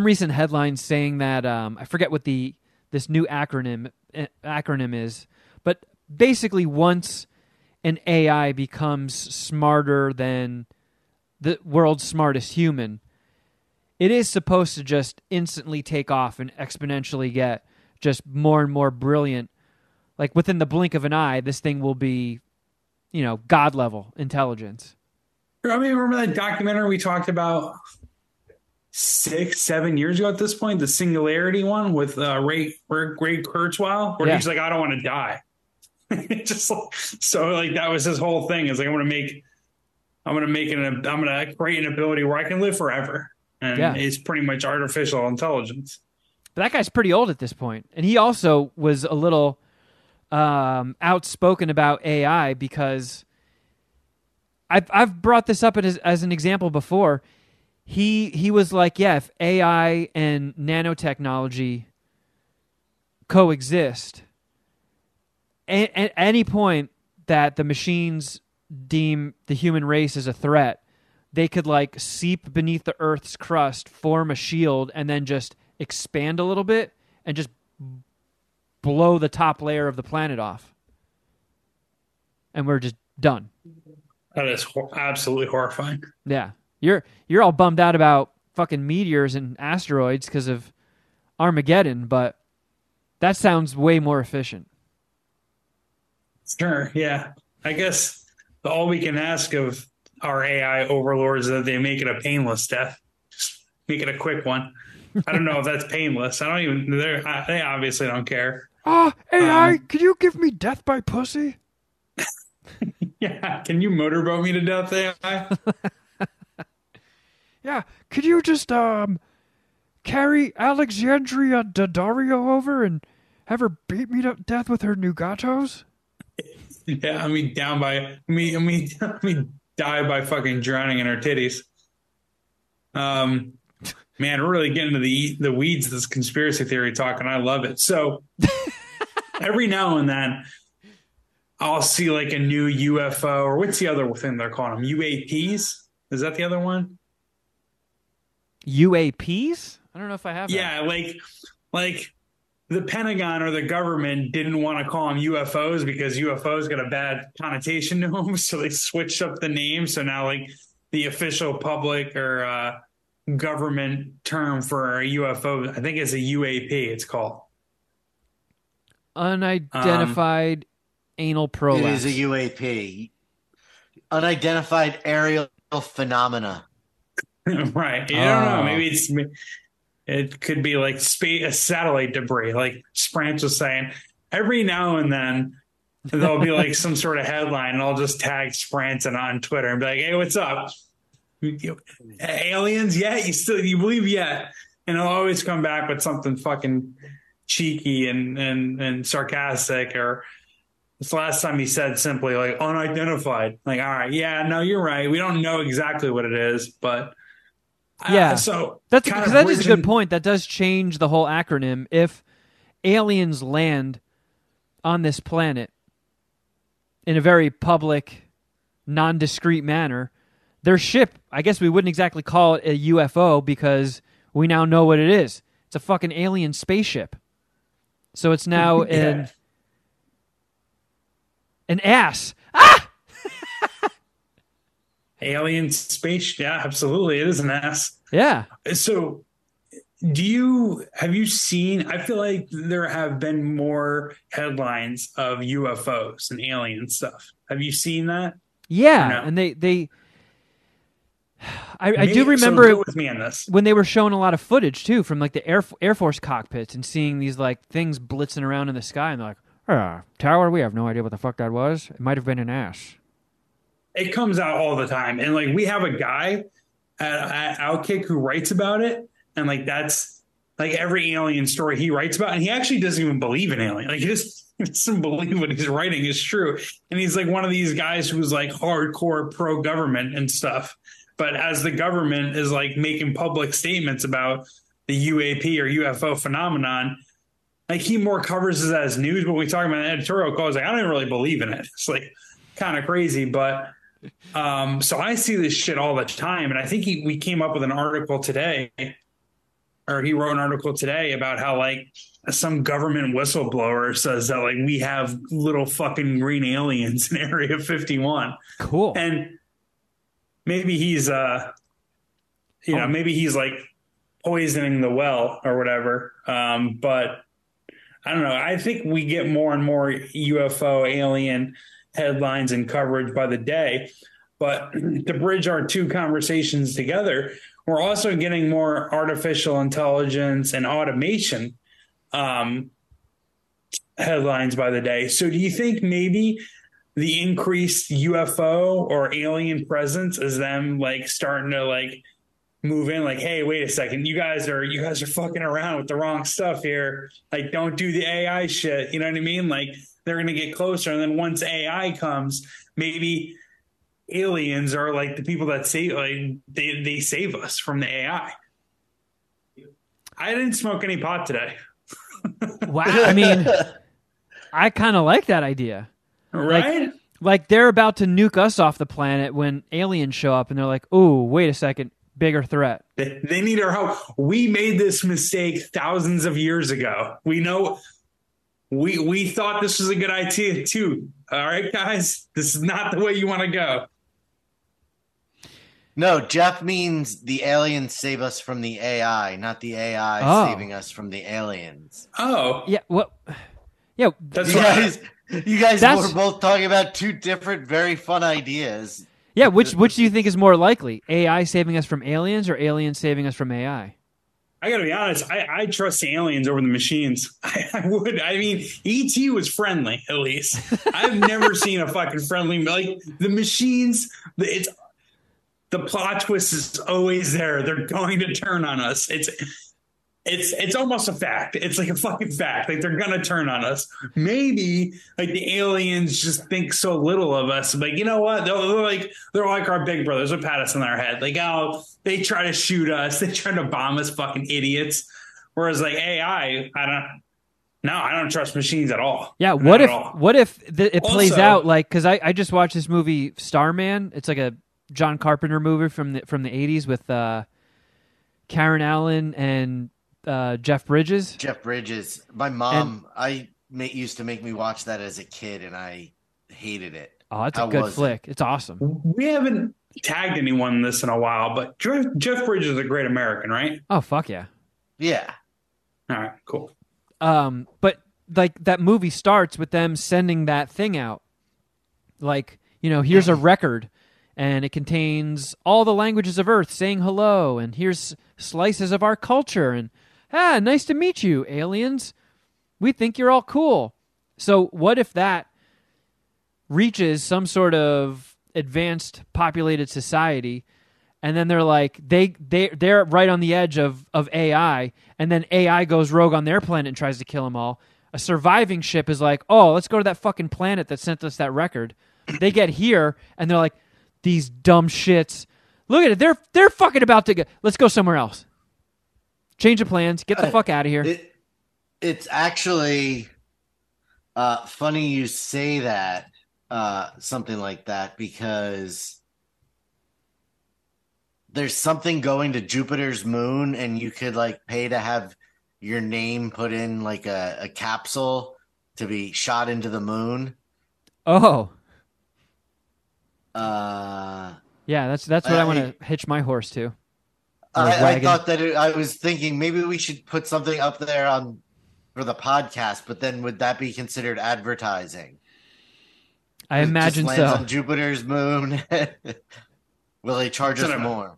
B: recent headlines saying that I forget what this new acronym is, but basically once an AI becomes smarter than the world's smartest human, it is supposed to just instantly take off and exponentially get just more and more brilliant. Like within the blink of an eye, this thing will be, God level intelligence.
A: I mean, remember that documentary we talked about 6-7 years ago at this point, the Singularity one with Ray Kurzweil, where he's like, I don't want to die. Just so like that was his whole thing. Is like I'm gonna create an ability where I can live forever, and it's pretty much artificial intelligence.
B: But that guy's pretty old at this point, and he also was a little outspoken about AI because I've brought this up as an example before. He was like, yeah, if AI and nanotechnology coexist, at any point that the machines deem the human race as a threat, they could like seep beneath the Earth's crust, form a shield, and then just expand a little bit and just blow the top layer of the planet off. And we're just done.
A: That is absolutely horrifying.
B: Yeah. You're all bummed out about fucking meteors and asteroids because of Armageddon, but that sounds way more efficient.
A: Sure, yeah. I guess all we can ask of our AI overlords that they make it a painless death. Just make it a quick one. I don't know if that's painless. I don't even. They obviously don't care.
B: AI, can you give me death by pussy?
A: Yeah, can you motorboat me to death, AI?
B: Yeah, could you just carry Alexandria Daddario over and have her beat me to death with her Nugatos?
A: Yeah, I mean, die by fucking drowning in her titties. Man, we're really getting into the weeds of this conspiracy theory talk, and I love it. So every now and then, I'll see like a new UFO, or what's the other thing they're calling them? UAPs? Is that the other one?
B: UAPs? I don't know if I have that.
A: Yeah, like the Pentagon or the government didn't want to call them UFOs because UFOs got a bad connotation to them, so they switched up the name. So now, like the official public or government term for a UFO, I think it's a UAP. It's called
B: Unidentified anal
C: It
B: prolapse.
C: is a UAP, unidentified aerial phenomena.
A: Right. You don't know. Maybe it could be like satellite debris. Like Sprance was saying, every now and then there'll be like some sort of headline, and I'll just tag Sprance on Twitter and be like, "Hey, what's up? Aliens yet? You believe yet?" And I'll always come back with something fucking cheeky and sarcastic. Or this last time he said simply like unidentified. Like, all right, yeah, no, you're right. We don't know exactly what it is, but.
B: Yeah,
A: so
B: that is a good point. That does change the whole acronym. If aliens land on this planet in a very public, nondiscreet manner, their ship, I guess we wouldn't exactly call it a UFO because we now know what it is. It's a fucking alien spaceship. So it's now an ass. Ah!
A: Alien space, yeah, absolutely. It is an ass.
B: Yeah.
A: So have you seen, I feel like there have been more headlines of UFOs and alien stuff. Have you seen that?
B: Yeah.
A: No?
B: And I do remember
A: go with me on this.
B: When they were showing a lot of footage too from like the Air Force cockpits and seeing these like things blitzing around in the sky, and they're like, tower, we have no idea what the fuck that was. It might have been an ass.
A: It comes out all the time. And like we have a guy at Outkick who writes about it. And like that's like every alien story he writes about. And he actually doesn't even believe in alien. Like he doesn't believe what he's writing is true. And he's like one of these guys who's like hardcore pro-government and stuff. But as the government is like making public statements about the UAP or UFO phenomenon, like he more covers it as news. But when we talk about an editorial call, it's like, I don't even really believe in it. It's like kind of crazy. But so I see this shit all the time. And I think we came up with an article today, or he wrote an article today about how like some government whistleblower says that like we have little fucking green aliens in Area 51.
B: Cool.
A: And maybe he's maybe he's like poisoning the well or whatever. But I don't know. I think we get more and more UFO alien headlines and coverage by the day. But to bridge our two conversations together, we're also getting more artificial intelligence and automation headlines by the day. So do you think maybe the increased UFO or alien presence is them like starting to like move in, like, hey, wait a second, you guys are fucking around with the wrong stuff here. Like, don't do the AI shit. You know what I mean? Like, they're gonna get closer, and then once AI comes, maybe aliens are like the people that save, like they save us from the AI. I didn't smoke any pot today.
B: Wow. I mean, I kind of like that idea.
A: Right?
B: Like they're about to nuke us off the planet when aliens show up and they're like, oh, wait a second, bigger threat.
A: They need our help. We made this mistake thousands of years ago. We know we thought this was a good idea too. All right, guys, this is not the way you want to go.
C: No, Jeff means the aliens save us from the AI, not the AI saving us from the aliens.
A: Oh.
B: Yeah, well, yeah.
A: That's
C: You
A: right.
C: guys were both talking about two different, very fun ideas.
B: Yeah, which do you think is more likely? AI saving us from aliens or aliens saving us from AI?
A: I gotta be honest, I trust the aliens over the machines. I would. I mean, ET was friendly, at least. I've never seen a fucking friendly, like the machines. It's the plot twist is always there. They're going to turn on us. It's almost a fact. It's like a fucking fact. Like they're gonna turn on us. Maybe like the aliens just think so little of us. Like, you know what? They're like our big brothers. They'll pat us on our head. Like, oh, they try to shoot us. They try to bomb us, fucking idiots. Whereas like AI, I don't trust machines at all.
B: Yeah. What if it plays out like, because I just watched this movie Starman. It's like a John Carpenter movie from the 80s with Karen Allen and Jeff Bridges.
C: My mom, used to make me watch that as a kid, and I hated it.
B: Oh, it's a good flick. It's awesome.
A: We haven't tagged anyone in this in a while, but Jeff Bridges is a great American, right?
B: Oh, fuck yeah.
C: Yeah.
A: All right, cool.
B: But like that movie starts with them sending that thing out. Like, here's a record, and it contains all the languages of Earth saying hello, and here's slices of our culture, and nice to meet you, aliens. We think you're all cool. So what if that reaches some sort of advanced populated society, and then they're like, they're right on the edge of AI, and then AI goes rogue on their planet and tries to kill them all. A surviving ship is like, oh, let's go to that fucking planet that sent us that record. They get here, and they're like, these dumb shits. Look at it. They're fucking about to go. Let's go somewhere else. Change of plans. Get the fuck out of here.
C: It's actually funny you say that, something like that, because there's something going to Jupiter's moon, and you could like pay to have your name put in like a capsule to be shot into the moon.
B: Oh.
C: Yeah,
B: that's what I want to hitch my horse to.
C: I thought that I was thinking maybe we should put something up there for the podcast, but then would that be considered advertising?
B: I imagine so.
C: On Jupiter's moon. Will they charge us more?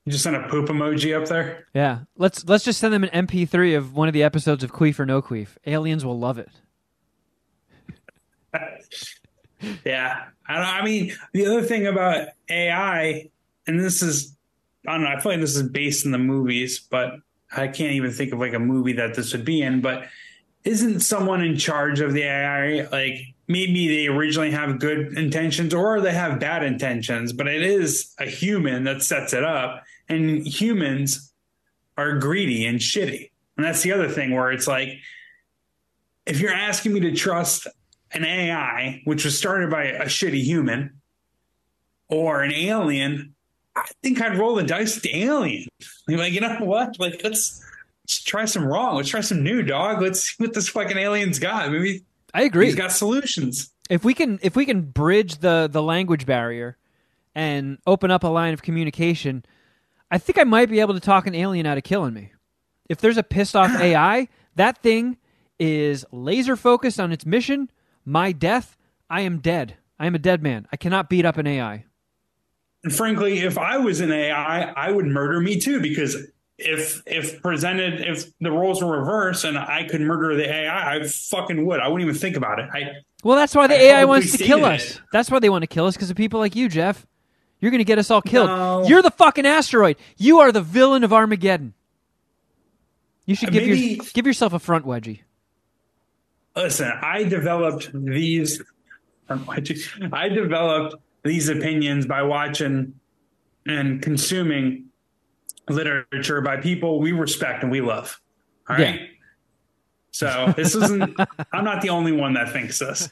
A: You just send a poop emoji up there?
B: Yeah. Let's just send them an MP3 of one of the episodes of Queef or No Queef. Aliens will love it.
A: Yeah. I mean, the other thing about AI, and this is, I don't know, I feel like this is based in the movies, but I can't even think of like a movie that this would be in, but isn't someone in charge of the AI, like maybe they originally have good intentions or they have bad intentions, but it is a human that sets it up, and humans are greedy and shitty. And that's the other thing where it's like, if you're asking me to trust an AI, which was started by a shitty human, or an alien, I think I'd roll the dice with the alien. Like, you know what? Like, let's try some wrong. Let's try some new, dog. Let's see what this fucking alien's got. Maybe
B: I agree.
A: He's got solutions.
B: If we can bridge the language barrier and open up a line of communication, I think I might be able to talk an alien out of killing me. If there's a pissed off AI, that thing is laser focused on its mission. My death, I am dead. I am a dead man. I cannot beat up an AI.
A: And frankly, if I was an AI, I would murder me too, because if the roles were reversed and I could murder the AI, I fucking would. I wouldn't even think about it.
B: Well, that's why the AI wants to kill us. That's why they want to kill us, because of people like you, Jeff. You're going to get us all killed. No. You're the fucking asteroid. You are the villain of Armageddon. You should give yourself a front wedgie.
A: Listen, I developed these opinions by watching and consuming literature by people we respect and we love. All right. Yeah. So this isn't, I'm not the only one that thinks this.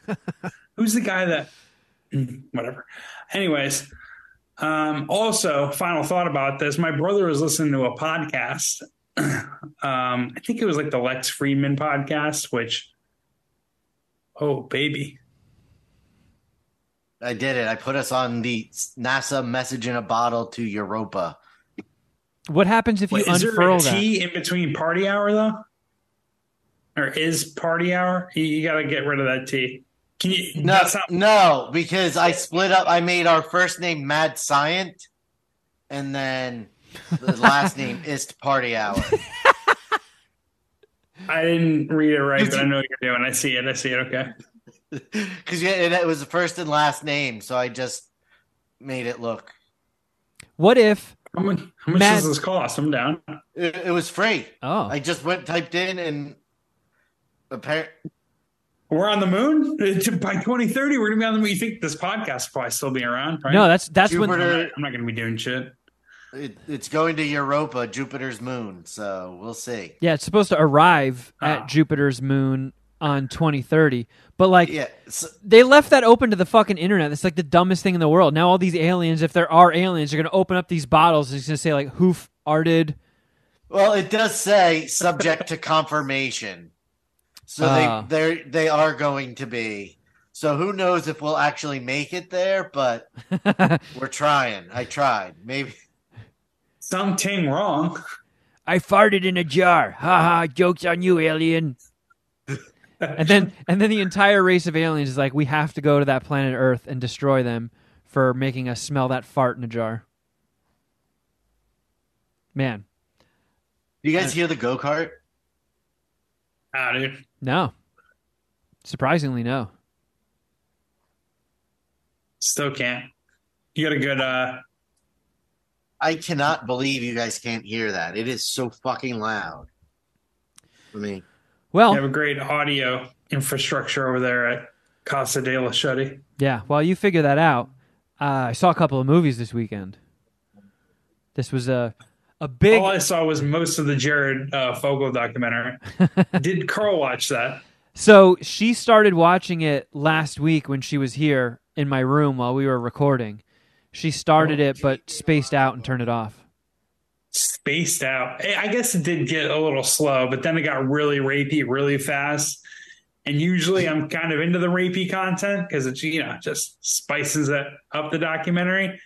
A: Who's the guy that, whatever. Anyways, also, final thought about this. My brother was listening to a podcast. I think it was like the Lex Friedman podcast, which, oh, baby.
C: I did it. I put us on the NASA message in a bottle to Europa.
B: What happens if you unfurl that? Is there a
A: T in between party hour, though? Or is party hour? You got to get rid of that T. Can you?
C: No,
A: That's not.
C: no, because I split up. I made our first name Mad Scient, and then the last name Ist Party Hour.
A: I didn't read it right, but I
C: you-
A: know what you're doing. I see it. Okay.
C: Because it was the first and last name, so I just made it look.
B: What if
A: How much
B: Mad-
A: does this cost? I'm down.
C: It was free.
B: Oh.
C: I just typed in, and apparently.
A: We're on the moon by 2030. We're gonna be on the moon. You think this podcast will probably still be around? Right?
B: No, that's when
C: Jupiter,
A: I'm not gonna be doing shit.
C: it's going to Europa, Jupiter's moon, so we'll see.
B: Yeah, it's supposed to arrive at Jupiter's moon on 2030. But like they left that open to the fucking internet. It's like the dumbest thing in the world. Now all these aliens, if there are aliens, are going to open up these bottles and it's going to say like hoof arted.
C: Well, it does say subject to confirmation. So they are going to be. So who knows if we'll actually make it there, but we're trying. I tried. Maybe
A: Something wrong.
B: I farted in a jar. Ha ha, joke's on you, alien. And then the entire race of aliens is like, we have to go to that planet Earth and destroy them for making us smell that fart in a jar. Man.
C: Do you guys hear the go-kart?
A: Ah, dude.
B: No. Surprisingly, no.
A: Still can't. You got a good
C: I cannot believe you guys can't hear that. It is so fucking loud. I mean,
B: well,
A: you have a great audio infrastructure over there at Casa de la Shuddy.
B: Yeah, while you figure that out, I saw a couple of movies this weekend. This was a big...
A: All I saw was most of the Jared Fogle documentary. Did Carl watch that?
B: So she started watching it last week when she was here in my room while we were recording. She started it, but spaced out and turned it off.
A: Spaced out. I guess it did get a little slow, but then it got really rapey really fast. And usually I'm kind of into the rapey content because it's, just spices it up the documentary.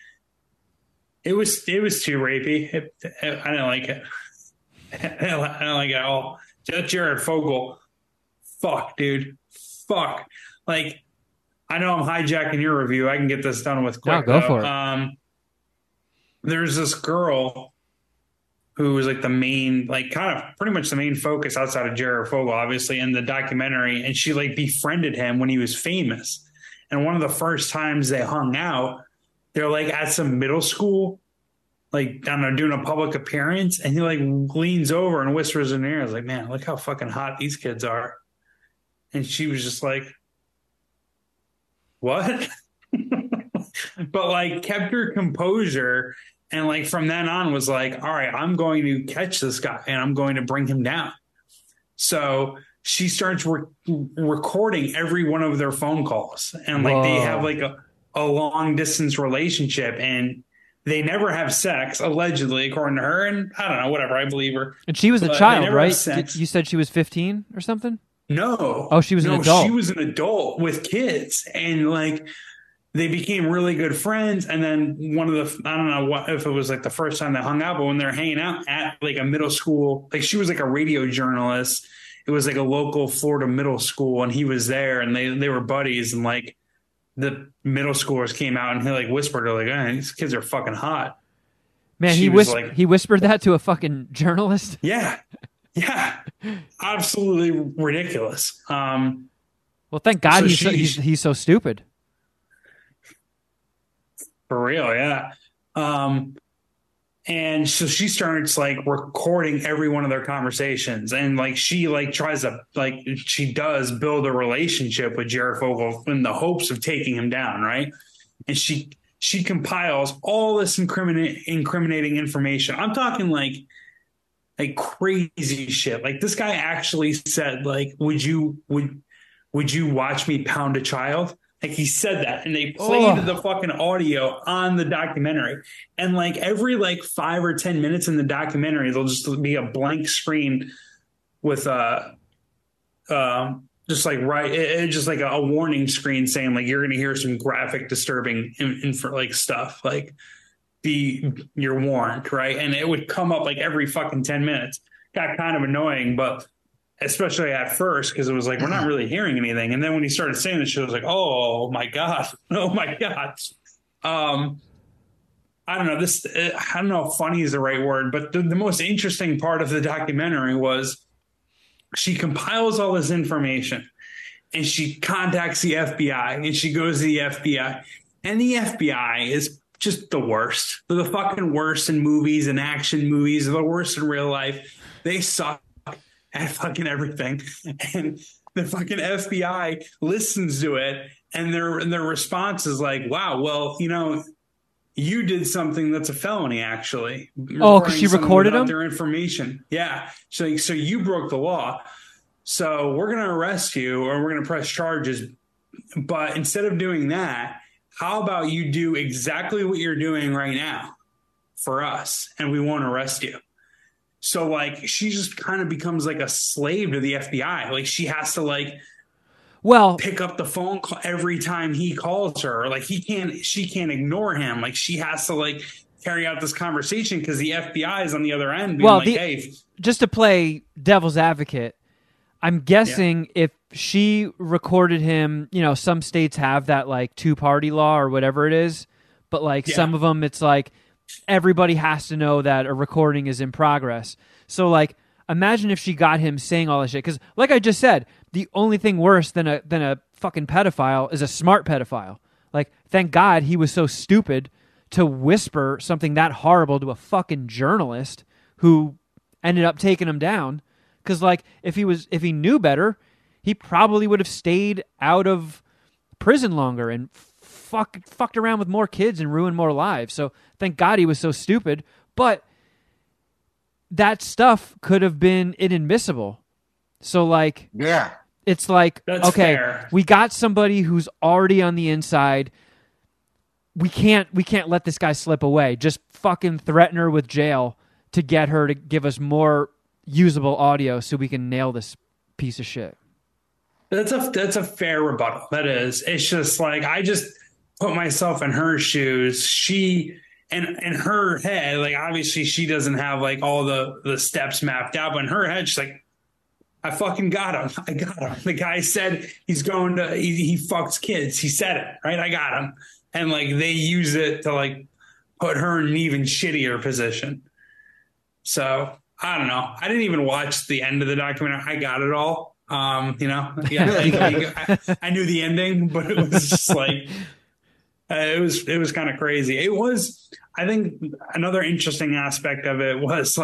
A: It was too rapey. I didn't like it. I don't like it at all. Just Jared Fogle. Fuck, dude. Fuck. Like, I know I'm hijacking your review. I can get this done with quick.
B: No, go for it.
A: There's this girl who was like the main, like kind of pretty much the main focus outside of Jared Fogle, obviously, in the documentary. And she like befriended him when he was famous. And one of the first times they hung out, they're like at some middle school, like, I don't know, doing a public appearance. And he like leans over and whispers in her ear. I was like, man, look how fucking hot these kids are. And she was just like, what? But like kept her composure. And like from then on was like, all right, I'm going to catch this guy and I'm going to bring him down. So she starts recording every one of their phone calls. And like they have like a long distance relationship and they never have sex, allegedly, according to her. And I don't know, whatever, I believe her.
B: And she was a child, right? You said she was 15 or something?
A: No.
B: Oh, she was an adult.
A: She was an adult with kids. And like they became really good friends. And then one of the, I don't know what if it was like the first time they hung out, but when they're hanging out at like a middle school, like she was like a radio journalist. It was like a local Florida middle school and he was there and they were buddies and like the middle schoolers came out and he like whispered to her like, hey, these kids are fucking hot.
B: Man, he whispered that to a fucking journalist?
A: Yeah. Yeah. Absolutely ridiculous.
B: Well, thank God he's so stupid.
A: For real, yeah. And so she starts like recording every one of their conversations. And like she like tries to like she does build a relationship with Jared Fogle in the hopes of taking him down, right? And she compiles all this incriminating information. I'm talking like crazy shit. Like this guy actually said, like, would you watch me pound a child? Like he said that and they played the fucking audio on the documentary. And like every like 5 or 10 minutes in the documentary, there'll just be a blank screen with just like just like a warning screen saying like you're going to hear some graphic, disturbing for like stuff like you're warned, right? And it would come up like every fucking 10 minutes. Got kind of annoying, but especially at first, because it was like, we're not really hearing anything. And then when he started saying this shit, I was like, oh my God. Oh my God. Um, I don't know. I don't know if funny is the right word, but the most interesting part of the documentary was she compiles all this information and she contacts the FBI and she goes to the FBI. And the FBI is just the worst. They're the fucking worst in movies and action movies. They're the worst in real life. They suck at fucking everything. And the fucking FBI listens to it and their response is like, wow, well, you did something that's a felony, actually.
B: Oh, because she recorded them?
A: Their information. Yeah. So you broke the law. So we're going to arrest you or we're going to press charges. But instead of doing that, how about you do exactly what you're doing right now for us and we won't arrest you? So like she just kind of becomes like a slave to the FBI. Like she has to pick up the phone call every time he calls her. Like she can't ignore him. Like she has to carry out this conversation because the FBI is on the other end being hey.
B: Just to play devil's advocate, I'm guessing if she recorded him, some states have that two-party law or whatever it is, but some of them it's everybody has to know that a recording is in progress. So imagine if she got him saying all this shit, because like I just said, the only thing worse than a fucking pedophile is a smart pedophile. Thank God he was so stupid to whisper something that horrible to a fucking journalist who ended up taking him down. Because if he knew better, he probably would have stayed out of prison longer and fucked around with more kids and ruined more lives. So thank God he was so stupid. But that stuff could have been inadmissible. So it's
A: That's
B: okay,
A: fair.
B: We got somebody who's already on the inside. We can't let this guy slip away. Just fucking threaten her with jail to get her to give us more usable audio so we can nail this piece of shit.
A: That's a fair rebuttal. That is. It's just I just put myself in her shoes. She and in her head, obviously she doesn't have all the steps mapped out, but in her head, she's like, I fucking got him. I got him. The guy said he's going to he fucks kids. He said it, right? I got him. And they use it to put her in an even shittier position. So I don't know. I didn't even watch the end of the documentary. I got it all. I knew the ending, but it was just it was kind of crazy. It was, I think another interesting aspect of it was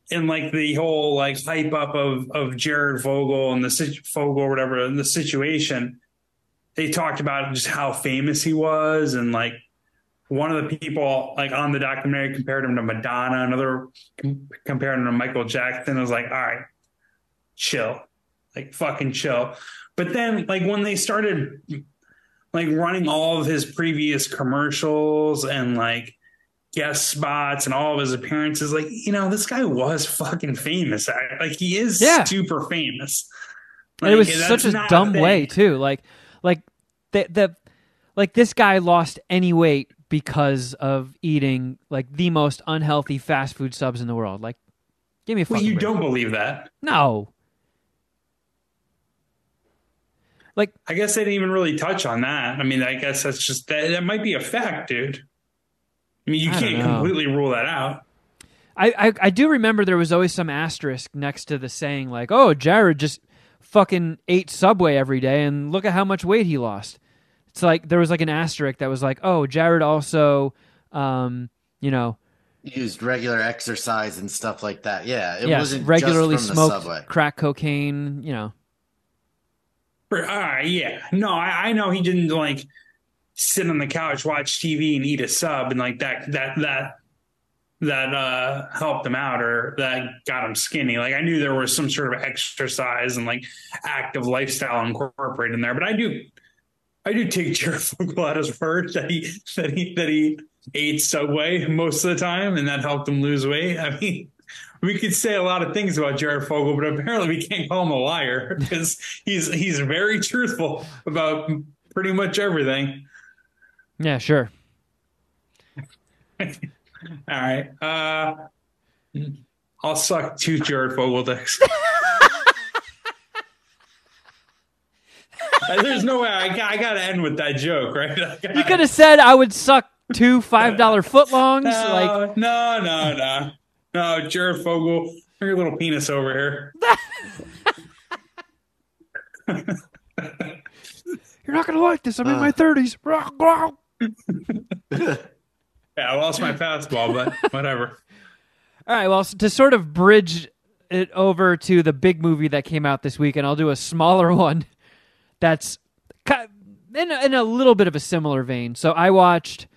A: in the whole hype up of Jared Fogle and Fogle or whatever in the situation, they talked about just how famous he was. And one of the people on the documentary compared him to Madonna. Another compared him to Michael Jackson. I was like, all right, chill, fucking chill. But then when they started running all of his previous commercials and guest spots and all of his appearances, this guy was fucking famous. He is super famous.
B: And it was such a dumb way too. This guy lost any weight because of eating the most unhealthy fast food subs in the world. Give me a fucking break.
A: Don't believe that?
B: No.
A: I guess they didn't even really touch on that. I mean, I guess that's just that might be a fact, dude. I mean, you can't completely rule that out.
B: I do remember there was always some asterisk next to the saying oh, Jared just fucking ate Subway every day and look at how much weight he lost. It's there was an asterisk that was oh, Jared also,
C: used regular exercise and stuff like that. Yeah, it wasn't
B: regularly
C: just from the
B: smoked
C: Subway.
B: Crack cocaine.
A: Yeah, no, I know he didn't sit on the couch, watch TV, and eat a sub, and that helped him out or that got him skinny. I knew there was some sort of exercise and active lifestyle incorporated in there, but I do take Jared Fogle at his word that he ate Subway most of the time, and that helped him lose weight. I mean, we could say a lot of things about Jared Fogle, but apparently we can't call him a liar because he's very truthful about pretty much everything.
B: Yeah, sure.
A: All right. I'll suck two Jared Fogle dicks. There's no way I gotta end with that joke, right?
B: You could have said I would suck 2 $5 footlongs.
A: No, Jared Fogle, bring your little penis over here.
B: You're not gonna like this. I'm in my 30s.
A: Yeah, I lost my fastball, but whatever.
B: All right, well, to sort of bridge it over to the big movie that came out this week, and I'll do a smaller one that's in a little bit of a similar vein. So I watched,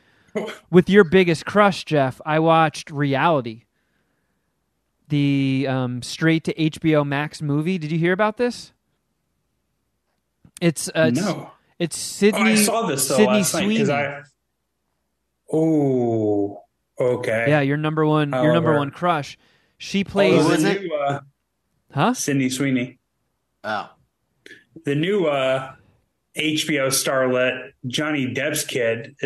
B: with your biggest crush, Jeff, I watched Reality, the straight to HBO Max movie. Did you hear about this?
A: No.
B: It's Sydney.
A: I saw this though
B: Sydney
A: last
B: Sweeney.
A: night. Oh, okay.
B: Yeah, your number one crush. She plays.
C: was
A: the
C: it?
A: new Sydney Sweeney.
C: Oh.
A: The new HBO starlet, Johnny Depp's kid,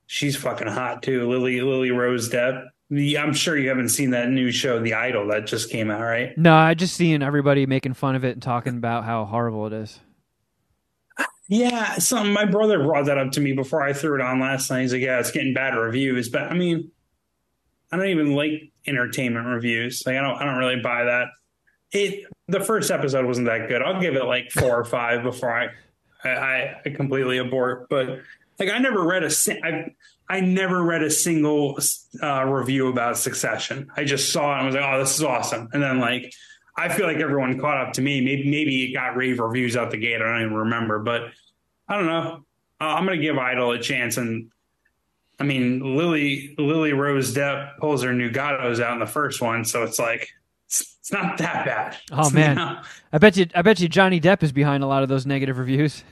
A: she's fucking hot too. Lily Rose Depp. I'm sure you haven't seen that new show, The Idol, that just came out, right?
B: No, I just seen everybody making fun of it and talking about how horrible it is.
A: Yeah, my brother brought that up to me before I threw it on last night. He's like, yeah, it's getting bad reviews. But I mean, I don't even like entertainment reviews. Like I don't really buy that. The first episode wasn't that good. I'll give it like 4 or 5 before I completely abort. But like I never read a single review about Succession. I just saw it and was like, oh, this is awesome. And then like I feel like everyone caught up to me. Maybe it got rave reviews out the gate. I don't even remember, but I don't know. I'm going to give Idol a chance. And I mean, Lily Rose Depp pulls her new gatos out in the first one, so it's like it's not that bad.
B: Oh man, I bet you Johnny Depp is behind a lot of those negative reviews.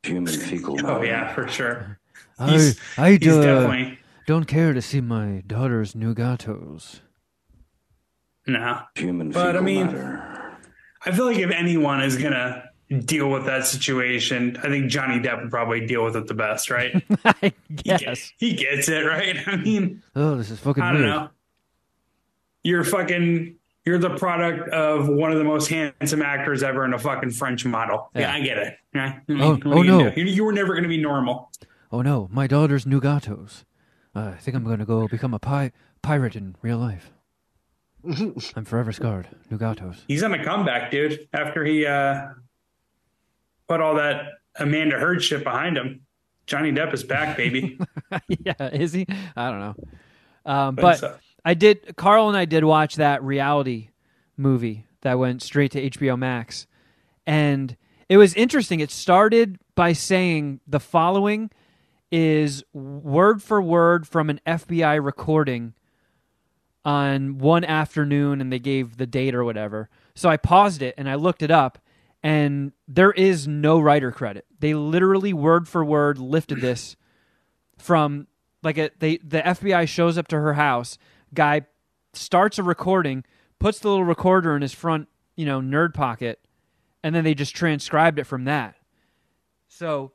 D: Human fecal matter.
A: Oh yeah, for sure.
B: I
A: definitely
B: don't care to see my daughter's new gatos.
A: No.
D: Human
A: but
D: fecal
A: I mean,
D: matter.
A: I feel like if anyone is gonna deal with that situation, I think Johnny Depp would probably deal with it the best, right?
B: I guess
A: he gets it, right? I mean,
B: oh, this is fucking
A: I
B: weird.
A: don't know. You're the product of one of the most handsome actors ever and a fucking French model. Yeah, I get it. Right?
B: Oh no.
A: You were never going to be normal.
B: Oh no, my daughter's new gatos. I think I'm going to go become a pirate in real life. I'm forever scarred. New gatos.
A: He's on a comeback, dude, after he put all that Amanda Heard shit behind him. Johnny Depp is back, baby.
B: Yeah, is he? I don't know. But Carl and I did watch that Reality movie that went straight to HBO Max. And it was interesting. It started by saying the following is word for word from an FBI recording on one afternoon, and they gave the date or whatever. So I paused it and I looked it up, and there is no writer credit. They literally word for word lifted this from the FBI shows up to her house, guy starts a recording, puts the little recorder in his front, nerd pocket, and then they just transcribed it from that. So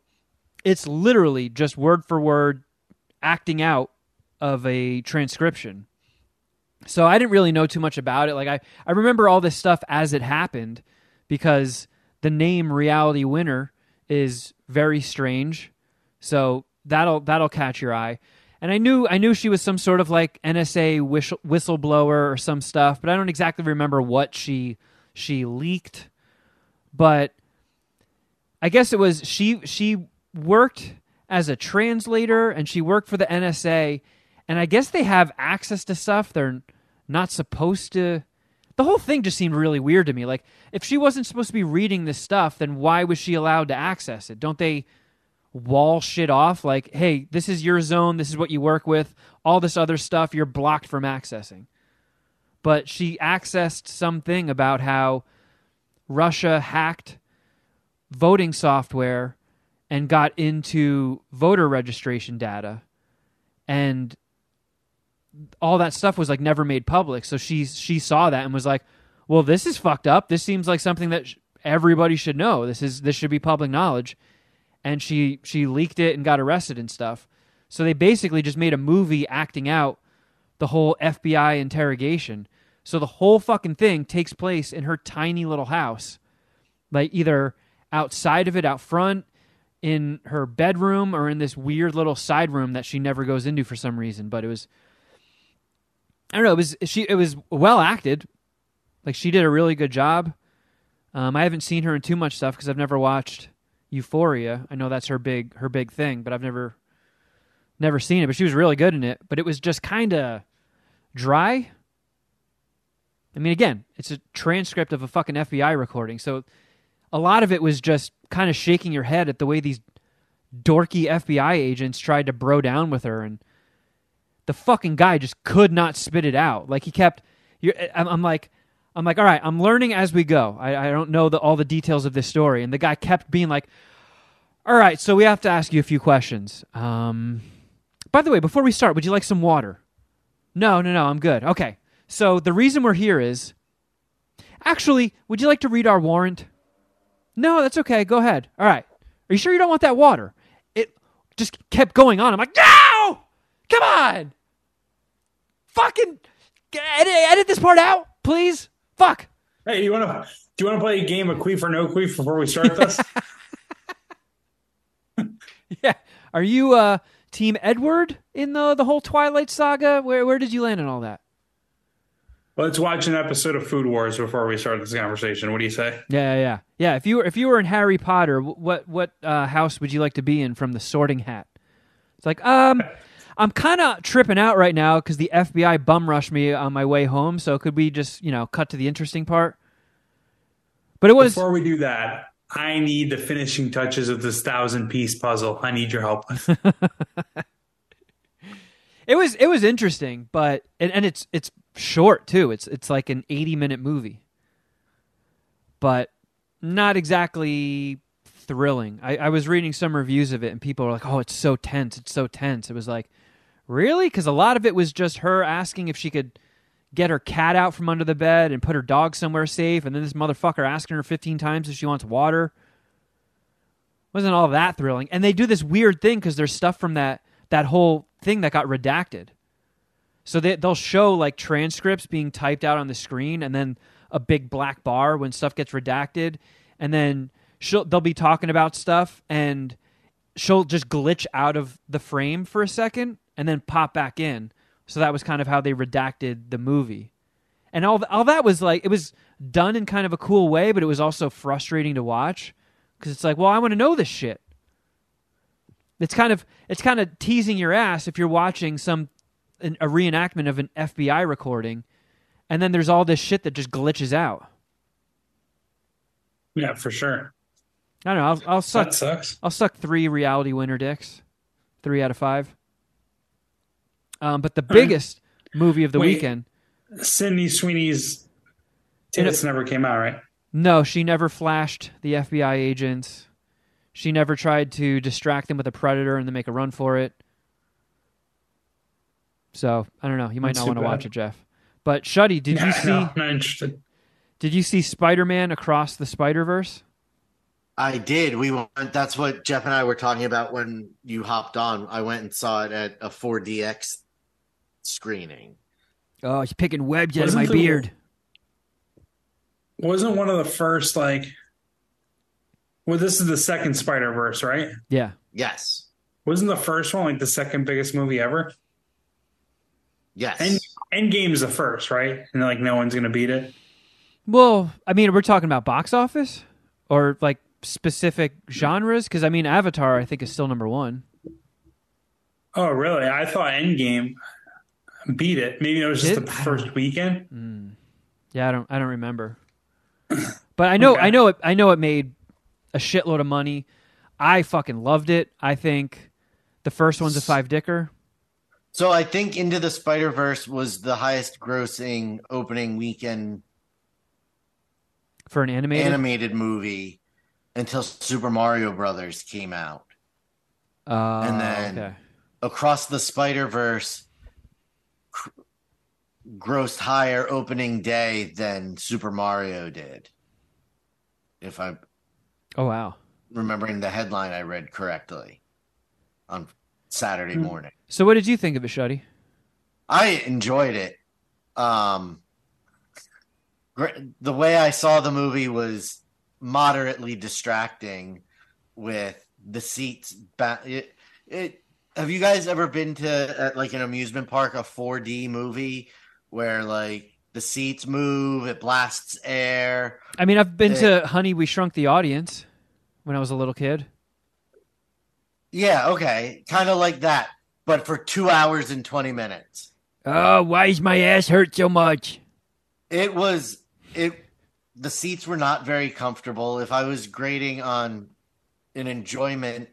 B: it's literally just word for word acting out of a transcription. So I didn't really know too much about it. Like I remember all this stuff as it happened because the name Reality Winner is very strange. So that'll catch your eye. And I knew she was some sort of like NSA whistleblower or some stuff, but I don't exactly remember what she leaked. But I guess it was she worked as a translator and she worked for the NSA, and I guess they have access to stuff they're not supposed to. The whole thing just seemed really weird to me. Like, if she wasn't supposed to be reading this stuff, then why was she allowed to access it? Don't they wall shit off? Like, hey, this is your zone. This is what you work with. All this other stuff you're blocked from accessing. But she accessed something about how Russia hacked voting software and got into voter registration data. And all that stuff was like never made public. So she saw that and was like, well, this is fucked up. This seems like something that everybody should know. This should be public knowledge. And she leaked it and got arrested and stuff. So they basically just made a movie acting out the whole FBI interrogation. So the whole fucking thing takes place in her tiny little house, like either outside of it, out front, in her bedroom, or in this weird little side room that she never goes into for some reason. But it was, I don't know, it was well acted. Like, she did a really good job. I haven't seen her in too much stuff because I've never watched Euphoria. I know that's her big thing, but I've never seen it. But she was really good in it. But it was just kind of dry. I mean, again, it's a transcript of a fucking FBI recording, so a lot of it was just kind of shaking your head at the way these dorky FBI agents tried to bro down with her, and the fucking guy just could not spit it out. Like, he kept... I'm like, all right, I'm learning as we go. I don't know all the details of this story. And the guy kept being like, all right, so we have to ask you a few questions. By the way, before we start, would you like some water? No, I'm good. Okay, so the reason we're here is... Actually, would you like to read our warrant? No, that's okay. Go ahead. All right. Are you sure you don't want that water? It just kept going on. I'm like, no! Come on! Fucking edit this part out, please. Fuck.
A: Hey, do you want to play a game of queef or no queef before we start this?
B: Yeah. Are you Team Edward in the whole Twilight saga? Where did you land on all that?
A: Let's watch an episode of Food Wars before we start this conversation. What do you say?
B: Yeah. If you were in Harry Potter, what house would you like to be in from the Sorting Hat? It's like, I'm kind of tripping out right now because the FBI bum rushed me on my way home. So could we just, cut to the interesting part? But it was...
A: Before we do that, I need the finishing touches of this 1,000-piece puzzle. I need your help.
B: It was interesting, but and it's short too. It's like an 80-minute movie, but not exactly thrilling. I was reading some reviews of it, and people were like, "Oh, it's so tense! It's so tense." It was like, really? Because a lot of it was just her asking if she could get her cat out from under the bed and put her dog somewhere safe, and then this motherfucker asking her 15 times if she wants water. Wasn't all that thrilling. And they do this weird thing because there's stuff from that whole thing that got redacted. So they'll show like transcripts being typed out on the screen, and then a big black bar when stuff gets redacted, and then they'll be talking about stuff, and she'll just glitch out of the frame for a second and then pop back in. So that was kind of how they redacted the movie. And all that was like, it was done in kind of a cool way, but it was also frustrating to watch because it's like, well, I want to know this shit. It's kind of teasing your ass if you're watching a reenactment of an FBI recording, and then there's all this shit that just glitches out.
A: Yeah, for sure.
B: I don't know. I'll suck.
A: That sucks.
B: I'll suck 3 reality winner dicks, 3 out of 5. But the biggest movie of the weekend.
A: Sydney Sweeney's tits never came out, right?
B: No, she never flashed the FBI agents. She never tried to distract them with a predator and then make a run for it. So, I don't know. You might not want to watch it, Jeff. But, Shuddy, did you see...
A: No, not interested.
B: Did you see Spider-Man Across the Spider-Verse?
C: I did. That's what Jeff and I were talking about when you hopped on. I went and saw it at a 4DX screening.
B: Oh, you're picking webs out of my beard.
A: Wasn't one of the first, like... Well, this is the second Spider-Verse, right?
B: Yeah.
C: Yes.
A: Wasn't the first one like the second biggest movie ever?
C: Yes.
A: Endgame's the first, right? And like no one's gonna beat it.
B: Well, I mean, we're talking about box office or like specific genres, because I mean, Avatar I think is still number 1.
A: Oh, really? I thought Endgame beat it. Maybe it was just the first weekend.
B: Yeah, I don't remember. But I know okay. I know it made a shitload of money. I fucking loved it. I think the first one's a 5-dicker.
C: So I think Into the Spider-Verse was the highest grossing opening weekend
B: for an animated
C: movie until Super Mario Brothers came out. And then Across the Spider-Verse grossed higher opening day than Super Mario did. If I'm remembering the headline I read correctly on Saturday morning.
B: So what did you think of it, Shuddy?
C: I enjoyed it. The way I saw the movie was moderately distracting with the seats. Have you guys ever been to at like an amusement park, a 4D movie where like the seats move, it blasts air?
B: I mean, I've been to Honey, We Shrunk the Audience when I was a little kid.
C: Yeah, okay. Kind of like that, but for 2 hours and 20 minutes.
B: Oh, why is my ass hurt so much?
C: The seats were not very comfortable. If I was grading on an enjoyment,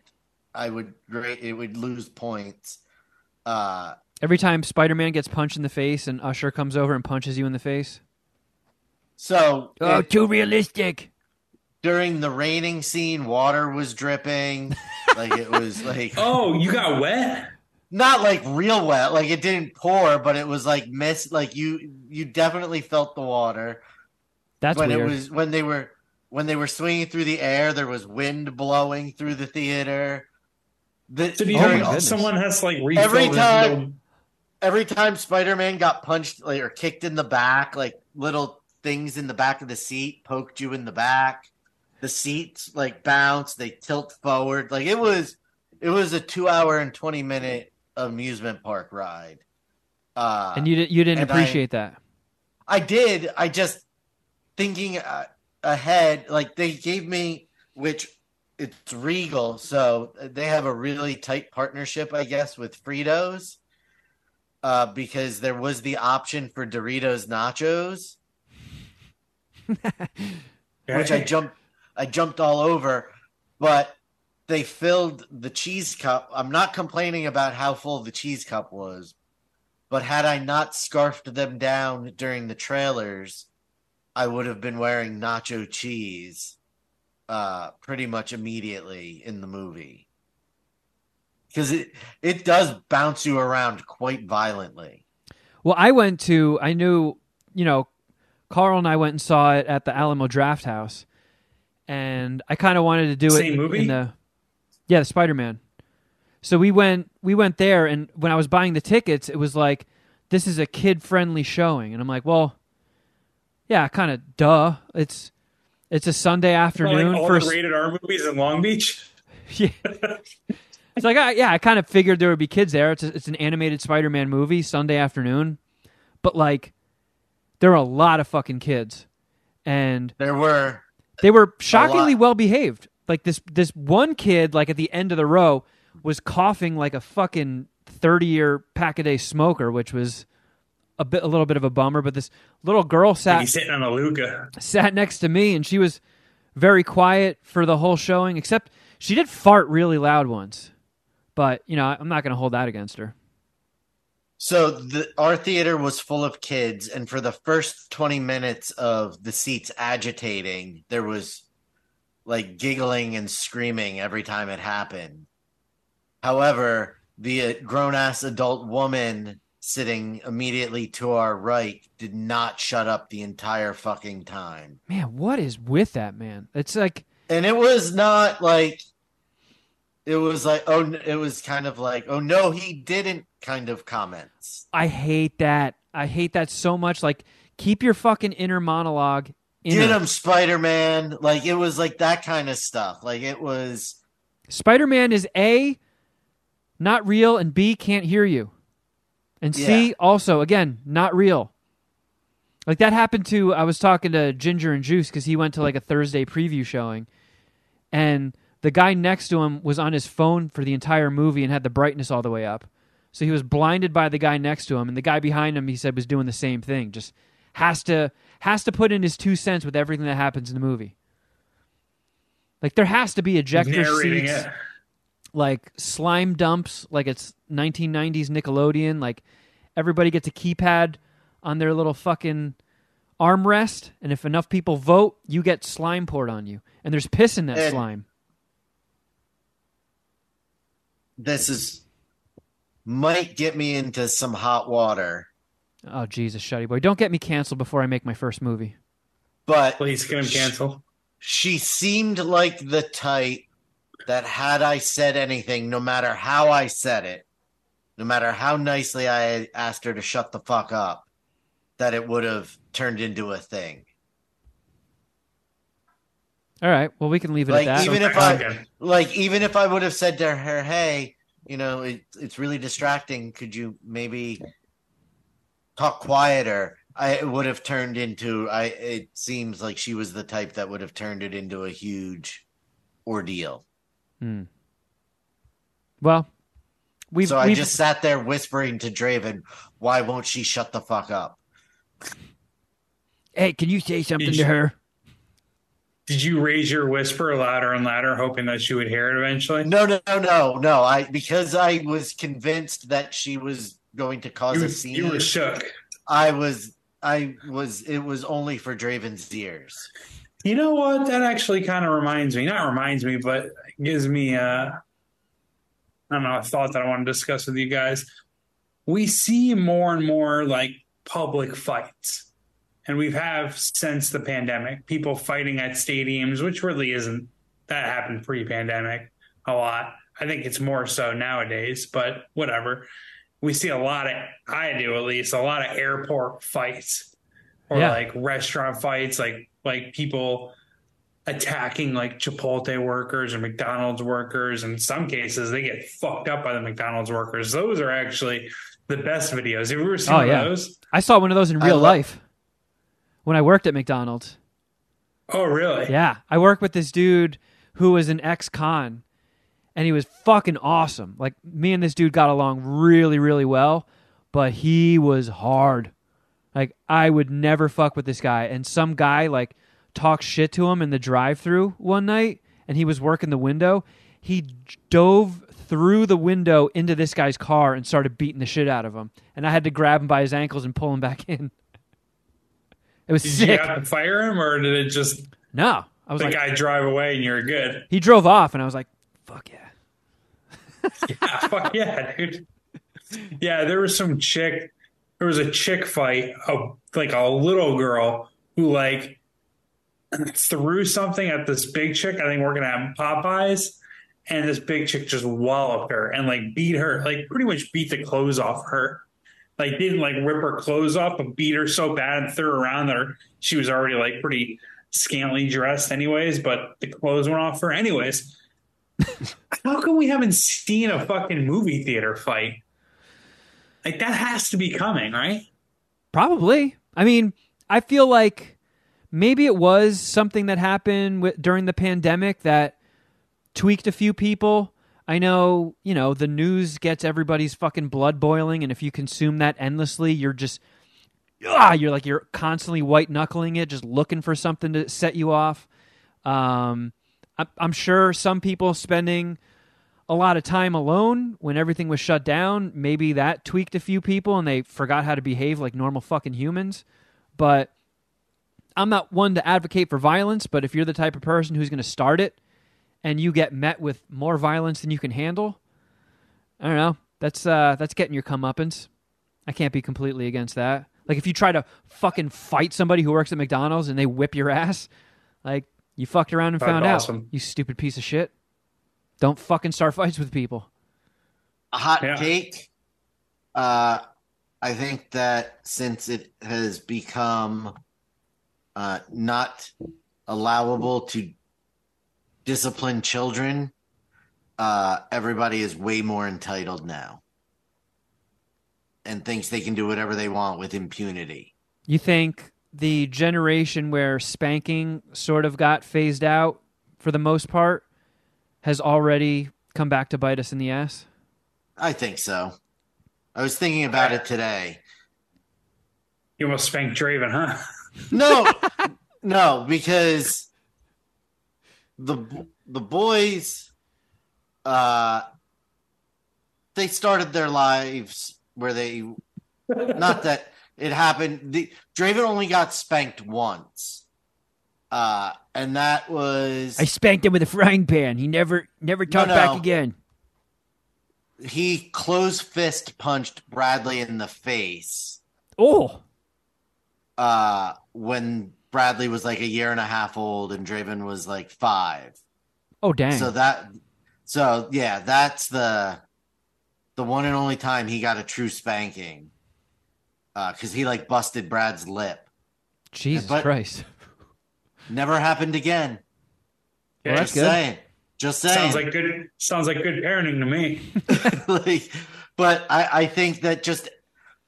C: it would lose points.
B: Every time Spider-Man gets punched in the face and Usher comes over and punches you in the face.
C: So
B: too realistic.
C: During the raining scene, water was dripping. Like it was like
A: Oh, you got wet?
C: Not like real wet, like it didn't pour, but it was like mist. Like you definitely felt the water.
B: That's
C: when
B: weird.
C: It was when they were swinging through the air. There was wind blowing through the theater.
A: Someone has to like refill
C: every time Spider-Man got punched or kicked in the back, like little things in the back of the seat poked you in the back. The seats like bounce, they tilt forward. Like it was a 2 hour and 20 minute amusement park ride.
B: And you didn't appreciate that.
C: I did. I just thinking ahead, like they gave me, which it's Regal, so they have a really tight partnership, I guess, with Fritos, because there was the option for Doritos Nachos, which I jumped all over, but they filled the cheese cup. I'm not complaining about how full the cheese cup was, but had I not scarfed them down during the trailers, I would have been wearing nacho cheese pretty much immediately in the movie. Because it does bounce you around quite violently.
B: Well, I knew, Carl and I went and saw it at the Alamo Draft House. And I kind of wanted to do
A: Same
B: it
A: movie?
B: in the Spider-Man. So we went there, and when I was buying the tickets, it was like, this is a kid-friendly showing. And I'm like, well, yeah, kind of duh. It's a Sunday afternoon.
A: Like all the rated R movies in Long Beach?
B: Yeah. It's like, I kind of figured there would be kids there. It's an animated Spider-Man movie, Sunday afternoon. But, like, there were a lot of fucking kids. And
C: they were
B: shockingly well-behaved. Like, this one kid, like, at the end of the row, was coughing like a fucking 30-year pack-a-day smoker, which was a little bit of a bummer. But this little girl
A: He's sitting on a Luca.
B: Sat next to me, and she was very quiet for the whole showing, except she did fart really loud once. But, I'm not going to hold that against her.
C: So our theater was full of kids, and for the first 20 minutes of the seats agitating, there was like giggling and screaming every time it happened. However, the grown-ass adult woman sitting immediately to our right did not shut up the entire fucking time.
B: Man, what is with that, man? It's like...
C: And it was not like... It was like, it was kind of like, oh, no, he didn't kind of comments.
B: I hate that. I hate that so much. Like, keep your fucking inner monologue in
C: Get him, Spider-Man. Like, it was like that kind of stuff. Like, it was...
B: Spider-Man is A, not real, and B, can't hear you. And C, also, again, not real. Like, that happened to... I was talking to Ginger and Juice because he went to, like, a Thursday preview showing. And the guy next to him was on his phone for the entire movie and had the brightness all the way up. So he was blinded by the guy next to him, and the guy behind him, he said, was doing the same thing. Just has to put in his 2 cents with everything that happens in the movie. Like, there has to be ejector seats, like slime dumps, like it's 1990s Nickelodeon. Like, everybody gets a keypad on their little fucking armrest, and if enough people vote, you get slime poured on you. And there's piss in that slime.
C: This might get me into some hot water.
B: Oh, Jesus, Shuddy Boy. Don't get me canceled before I make my first movie.
C: But
A: please get him canceled.
C: She seemed like the type that had I said anything, no matter how I said it, no matter how nicely I asked her to shut the fuck up, that it would have turned into a thing.
B: All right. Well, we can leave it at that.
C: Even if I would have said to her, "Hey, it's really distracting. Could you maybe talk quieter?" It would have turned into. It seems like she was the type that would have turned it into a huge ordeal.
B: Well,
C: I just sat there whispering to Draven, "Why won't she shut the fuck up?"
B: Hey, can you say something to her?
A: Did you raise your whisper louder and louder, hoping that she would hear it eventually?
C: No. Because I was convinced that she was going to cause a scene.
A: You were shook.
C: It was only for Draven's ears.
A: You know what? That actually kind of not reminds me, but gives me I don't know, a thought that I want to discuss with you guys. We see more and more like public fights. And we have since the pandemic, people fighting at stadiums, which really isn't, that happened pre-pandemic a lot. I think it's more so nowadays, but whatever. We see I do at least, a lot of airport fights or like restaurant fights, like people attacking like Chipotle workers or McDonald's workers. In some cases, they get fucked up by the McDonald's workers. Those are actually the best videos. Have you ever seen one of those?
B: I saw one of those in real life. When I worked at McDonald's.
A: Oh, really?
B: Yeah. I worked with this dude who was an ex-con, and he was fucking awesome. Like, me and this dude got along really, really well, but he was hard. Like, I would never fuck with this guy. And some guy, like, talked shit to him in the drive-thru one night, and he was working the window. He dove through the window into this guy's car and started beating the shit out of him. And I had to grab him by his ankles and pull him back in. It was sick.
A: Did you have to fire him, or did it just...
B: No. I was
A: the guy drive away and you're good?
B: He drove off, and I was like, fuck yeah.
A: Yeah, fuck yeah, dude. Yeah, there was a chick fight, like a little girl who like threw something at this big chick, I think working at Popeyes, and this big chick just walloped her and like beat her, like pretty much beat the clothes off her. Like didn't like rip her clothes off, but beat her so bad and threw her around that she was already like pretty scantily dressed anyways, but the clothes went off her anyways. How come we haven't seen a fucking movie theater fight? Like that has to be coming, right?
B: Probably. I mean, I feel like maybe it was something that happened during the pandemic that tweaked a few people. I know, the news gets everybody's fucking blood boiling, and if you consume that endlessly, you're just, you're constantly white-knuckling it, just looking for something to set you off. I'm sure some people spending a lot of time alone when everything was shut down, maybe that tweaked a few people, and they forgot how to behave like normal fucking humans. But I'm not one to advocate for violence, but if you're the type of person who's going to start it, and you get met with more violence than you can handle, I don't know. That's getting your comeuppance. I can't be completely against that. Like, if you try to fucking fight somebody who works at McDonald's and they whip your ass, like, you fucked around and found out. You stupid piece of shit. Don't fucking start fights with people.
C: A hot take. I think that since it has become not allowable to discipline children, everybody is way more entitled now and thinks they can do whatever they want with impunity.
B: You think the generation where spanking sort of got phased out for the most part has already come back to bite us in the ass?
C: I think so. I was thinking about it today.
A: You almost spanked Draven, huh?
C: No, because the boys, they started their lives where they, not that it happened. Draven only got spanked once, and that was,
B: I spanked him with a frying pan. He never talked back again.
C: He closed fist punched Bradley in the face.
B: Oh,
C: when Bradley was like a year and a half old and Draven was like 5.
B: Oh, dang.
C: So yeah, that's the one and only time he got a true spanking. Because he like busted Brad's lip.
B: Jesus Christ.
C: Never happened again.
B: Well, that's
C: Just
B: good.
C: saying. Just saying.
A: Sounds like good parenting to me.
C: But I think that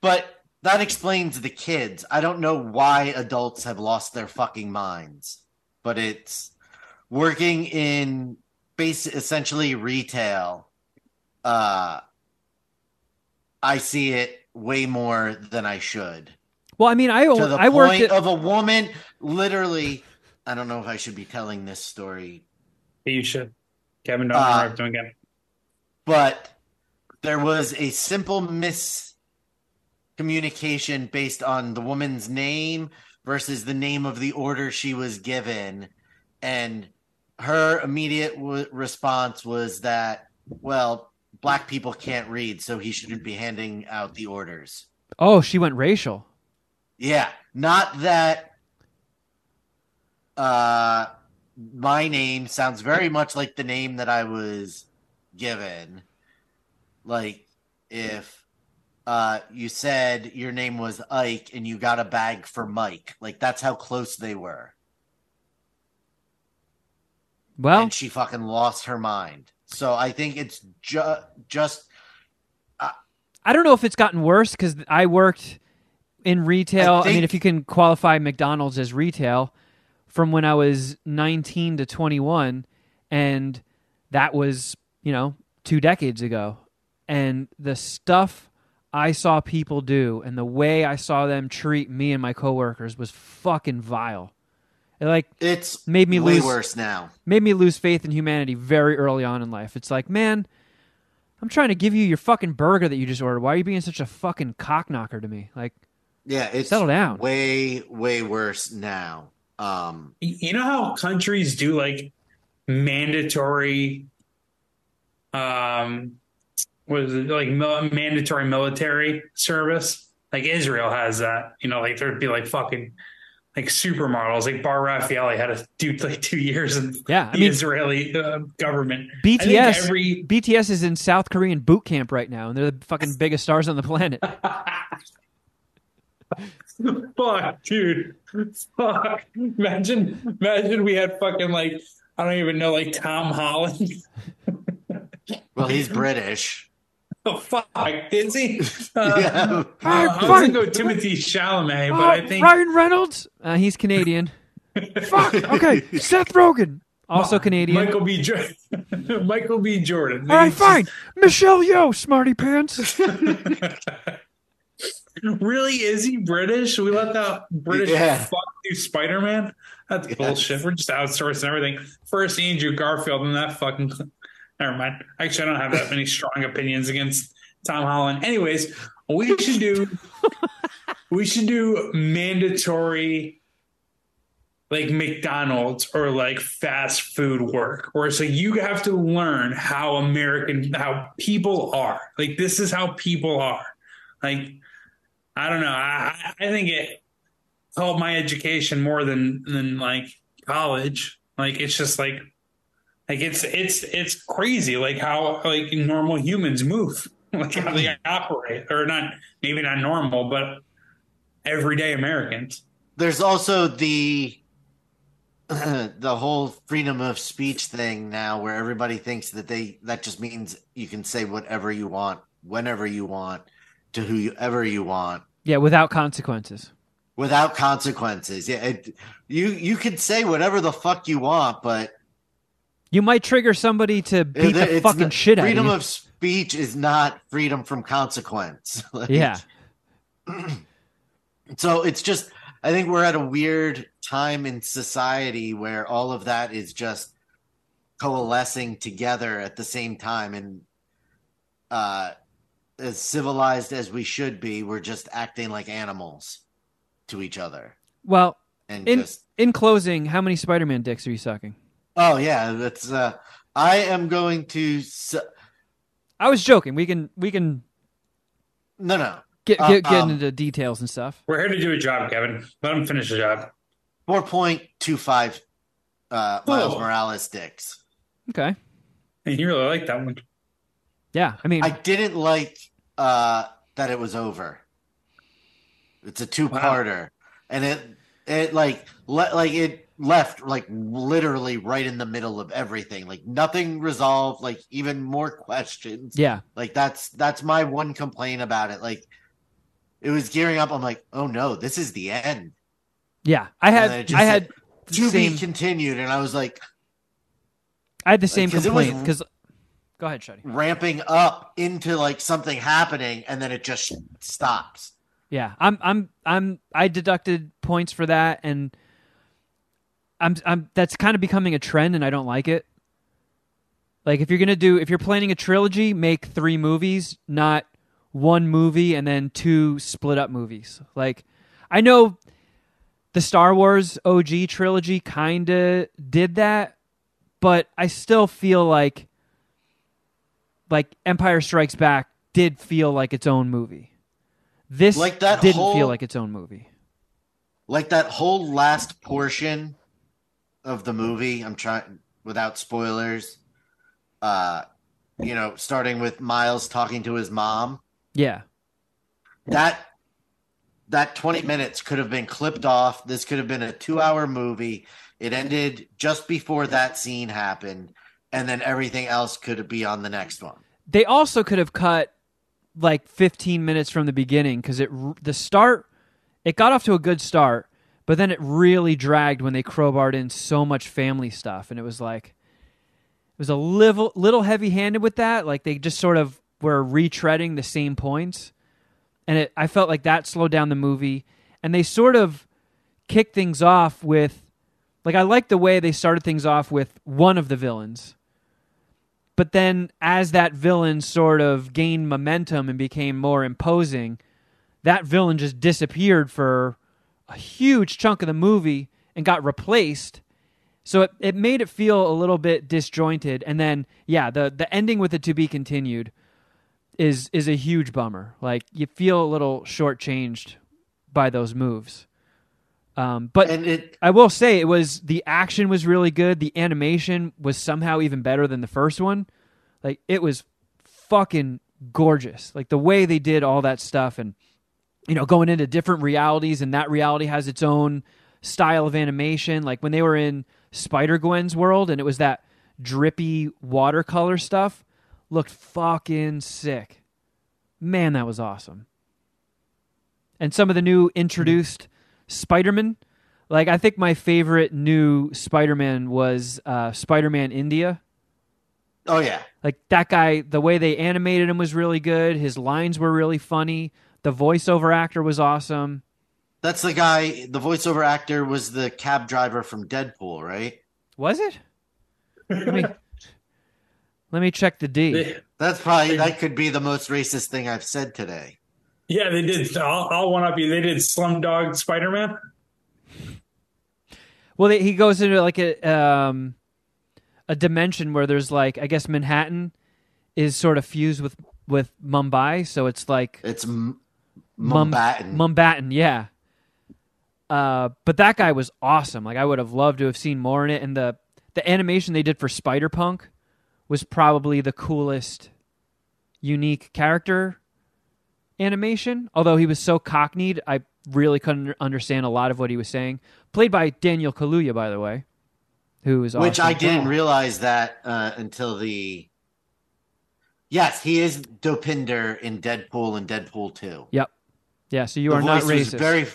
C: but that explains the kids. I don't know why adults have lost their fucking minds, but it's working in essentially retail. I see it way more than I should.
B: Well, I mean, I worked at
C: of a woman literally. I don't know if I should be telling this story.
A: You should. Kevin, don't interrupt him again.
C: But there was a simple miscommunication based on the woman's name versus the name of the order she was given. And her immediate response was that, well, black people can't read, so he shouldn't be handing out the orders.
B: Oh, she went racial.
C: Yeah. Not that my name sounds very much like the name that I was given. Like if you said your name was Ike and you got a bag for Mike, like that's how close they were.
B: Well,
C: and she fucking lost her mind. So I think it's just.
B: I don't know if it's gotten worse because I worked in retail. I mean, if you can qualify McDonald's as retail, from when I was 19 to 21, and that was, 2 decades ago. And the stuff I saw people do and the way I saw them treat me and my coworkers was fucking vile.
C: It's
B: made me
C: way worse now.
B: Made me lose faith in humanity very early on in life. It's like, man, I'm trying to give you your fucking burger that you just ordered. Why are you being such a fucking cock knocker to me? Like,
C: yeah, it's
B: settle down.
C: Way, way worse now.
A: You know how countries do like mandatory, mandatory military service? Like Israel has that. Like there'd be like fucking like supermodels. Like Bar Raffaele had to do like 2 years in the Israeli government.
B: BTS is in South Korean boot camp right now, and they're the fucking biggest stars on the planet.
A: Fuck, dude. Fuck. Imagine we had fucking like, I don't even know, like Tom Holland.
C: Well, he's British.
A: Oh, fuck. Is he?
C: Yeah.
A: I was going to go Timothy Chalamet, but I think...
B: Ryan Reynolds? He's Canadian. Fuck. Okay. Seth Rogen. Also Canadian.
A: Michael B. Jordan.
B: All right, fine. Michelle Yeoh, smarty pants.
A: Really? Is he British? We let that British fuck do Spider-Man? That's bullshit. We're just outsourcing everything. First Andrew Garfield and that fucking... Never mind. Actually, I don't have that many strong opinions against Tom Holland. Anyways, we should do mandatory like McDonald's or like fast food work, where so you have to learn how people are. Like this is how people are. Like I don't know. I think it helped my education more than like college. Like it's just like it's crazy like how like normal humans move, like how they operate, or maybe not normal, but everyday Americans.
C: There's also the whole freedom of speech thing now, where everybody thinks that just means you can say whatever you want, whenever you want, to whoever you want.
B: Yeah, without consequences.
C: Without consequences. Yeah, you can say whatever the fuck you want, but
B: you might trigger somebody to beat the fucking shit out of you.
C: Freedom of speech is not freedom from consequence.
B: Yeah.
C: So it's just, I think we're at a weird time in society where all of that is just coalescing together at the same time. And as civilized as we should be, we're just acting like animals to each other.
B: Well, in closing, how many Spider-Man dicks are you sucking?
C: Oh yeah, that's. I am going to.
B: I was joking. We can.
C: No.
B: Get into details and stuff.
A: We're here to do a job, Kevin. Let him finish the job.
C: 4.25 Miles Morales dicks.
B: Okay.
A: And you really like that one.
B: Yeah, I mean,
C: I didn't like that it was over. It's a two-parter, and It like it left like literally right in the middle of everything. Like nothing resolved. Like even more questions.
B: Yeah.
C: Like that's my one complaint about it. Like it was gearing up. I'm like, oh no, this is the end.
B: Yeah.
C: And then it just
B: I had
C: said, to
B: same,
C: be continued, and I was like,
B: I had the same
C: because it
B: complaint
C: was
B: because go ahead, Shuddy.
C: ramping up into like something happening, and then it just stops.
B: Yeah. I deducted points for that, and I'm that's kind of becoming a trend, and I don't like it. Like if you're planning a trilogy, make 3 movies, not 1 movie and then 2 split up movies. Like I know the Star Wars OG trilogy kind of did that, but I still feel like Empire Strikes Back did feel like its own movie. This
C: Like that
B: didn't
C: whole-
B: feel like its own movie.
C: Like that whole last portion of the movie, I'm trying without spoilers. Starting with Miles talking to his mom.
B: Yeah.
C: That 20 minutes could have been clipped off. This could have been a 2-hour movie. It ended just before that scene happened, and then everything else could be on the next one.
B: They also could have cut like 15 minutes from the beginning because it got off to a good start, but then it really dragged when they crowbarred in so much family stuff, and it was a little heavy-handed with that. Like they just sort of were retreading the same points, and I felt like that slowed down the movie. And they sort of kicked things off with, like I liked the way they started things off with one of the villains. But then as that villain sort of gained momentum and became more imposing, that villain just disappeared for a huge chunk of the movie and got replaced. So it made it feel a little bit disjointed. And then, yeah, the ending with it to be continued is a huge bummer. Like, you feel a little shortchanged by those moves. But I will say the action was really good. The animation was somehow even better than the first one. Like, it was fucking gorgeous. Like, the way they did all that stuff and, going into different realities, and that reality has its own style of animation. Like, when they were in Spider-Gwen's world and it was that drippy watercolor stuff, looked fucking sick. Man, that was awesome. And some of the new introduced Spider-Man, like I think my favorite new Spider-Man was Spider-Man India.
C: Oh yeah.
B: Like that guy, the way they animated him was really good. His lines were really funny. The voiceover actor was awesome.
C: That's the guy, the voiceover actor was the cab driver from Deadpool, right?
B: Was it? Let me check the D.
C: That could be the most racist thing I've said today.
A: Yeah, they did. I'll one up you. They did Slumdog Spider-Man.
B: Well, he goes into like a dimension where there's like, I guess Manhattan is sort of fused with Mumbai, so it's like
C: it's Mumbattan.
B: Mumbattan, yeah. But that guy was awesome. Like I would have loved to have seen more in it, and the animation they did for Spider-Punk was probably the coolest, unique character animation. Although he was so cockneyed, I really couldn't understand a lot of what he was saying. Played by Daniel Kaluuya, by the way, who is awesome.
C: Which I didn't realize that until the... Yes, he is Dopinder in Deadpool and Deadpool 2.
B: Yep. Yeah, so you are not racist.
C: Was very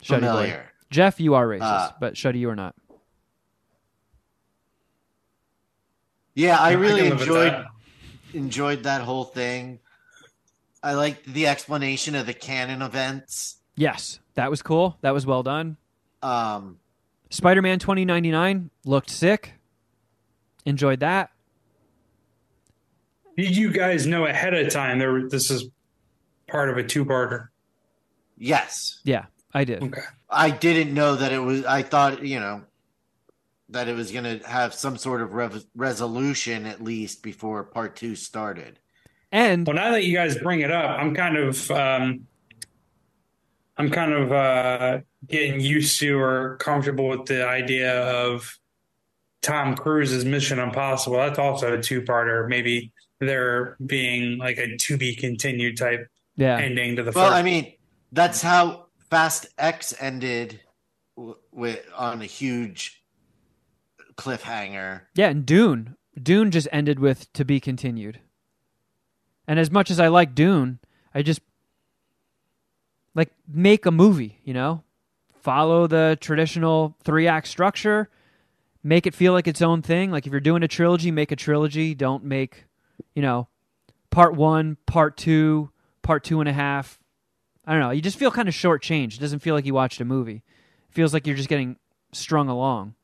C: familiar.
B: Shuddy, Jeff, you are racist, but Shuddy, you are not.
C: Yeah, I really enjoyed that whole thing. I liked the explanation of the canon events.
B: Yes, that was cool. That was well done. Spider-Man 2099 looked sick. Enjoyed that.
A: Did you guys know ahead of time this is part of a 2-parter?
C: Yes.
B: Yeah, I did.
A: Okay.
C: I didn't know that it was... I thought, that it was going to have some sort of resolution at least before part 2 started.
B: And
A: well, now that you guys bring it up, I'm kind of getting used to or comfortable with the idea of Tom Cruise's Mission Impossible. That's also a 2-parter. Maybe there being like a to be continued type ending to the first.
C: Well, I mean, that's how Fast X ended on a huge cliffhanger.
B: Yeah, and Dune just ended with to be continued. And as much as I like Dune, I just like make a movie, follow the traditional 3-act structure, make it feel like its own thing. Like if you're doing a trilogy, make a trilogy. Don't make, part 1, part 2, part 2.5. I don't know. You just feel kind of shortchanged. It doesn't feel like you watched a movie. It feels like you're just getting strung along.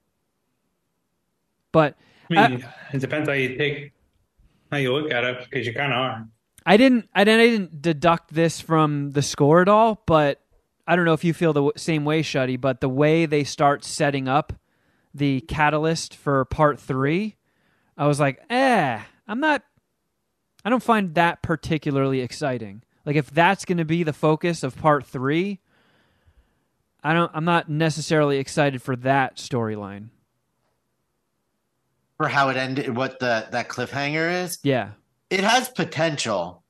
B: But
A: it depends how you look at it, because you kind of are.
B: I didn't deduct this from the score at all, but I don't know if you feel the same way, Shuddy, but the way they start setting up the catalyst for part 3, I was like, I don't find that particularly exciting. Like if that's going to be the focus of part 3, I'm not necessarily excited for that storyline.
C: For how it ended, what that cliffhanger is?
B: Yeah.
C: It has potential.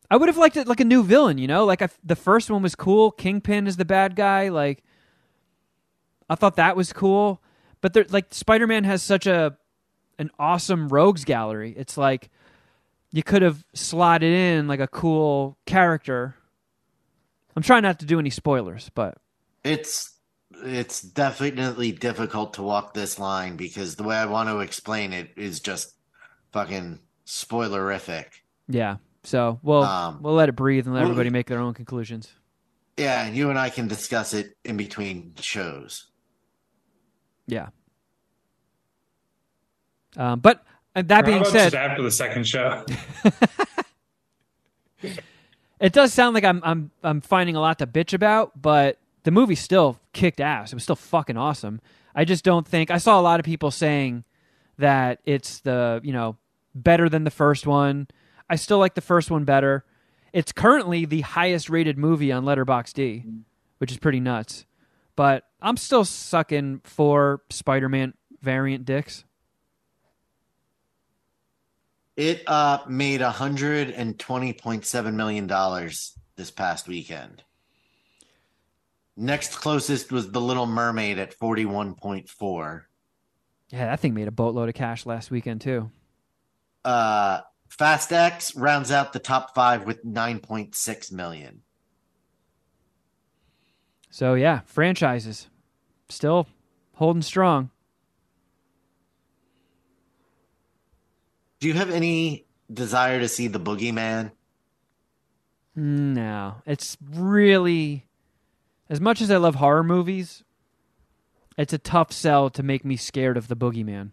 B: I would have liked it like a new villain, Like the first one was cool. Kingpin is the bad guy. Like I thought that was cool. But like Spider-Man has such an awesome rogues gallery. It's like you could have slotted in like a cool character. I'm trying not to do any spoilers, but
C: it's definitely difficult to walk this line because the way I want to explain it is just fucking spoilerific.
B: Yeah. So we'll let it breathe and let everybody make their own conclusions.
C: Yeah, and you and I can discuss it in between shows.
B: Yeah. But that being said,
A: just after the second show,
B: it does sound like I'm finding a lot to bitch about, but the movie still kicked ass. It was still fucking awesome. I just don't think I saw a lot of people saying that it's better than the first one. I still like the first one better. It's currently the highest rated movie on Letterboxd, which is pretty nuts. But I'm still sucking for Spider-Man variant dicks.
C: It made $120.7 million this past weekend. Next closest was The Little Mermaid at 41.4.
B: Yeah, that thing made a boatload of cash last weekend too.
C: Fast X rounds out the top 5 with 9.6 million.
B: So yeah, franchises still holding strong.
C: Do you have any desire to see The Boogeyman?
B: No, it's really, as much as I love horror movies, it's a tough sell to make me scared of the Boogeyman.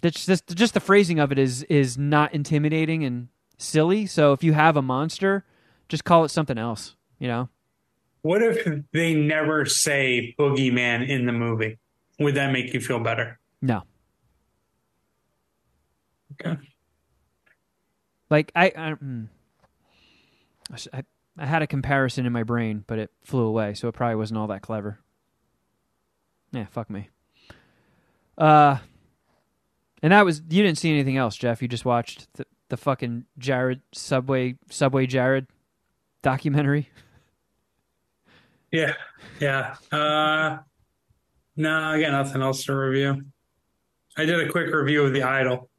B: It's just the phrasing of it is not intimidating and silly. So if you have a monster, just call it something else,
A: What if they never say Boogeyman in the movie? Would that make you feel better?
B: No.
A: Okay.
B: Like I had a comparison in my brain, but it flew away, so it probably wasn't all that clever. Yeah, fuck me. And that was, you didn't see anything else, Jeff. You just watched the fucking Subway Jared documentary.
A: Yeah. No, I got nothing else to review. I did a quick review of The Idol.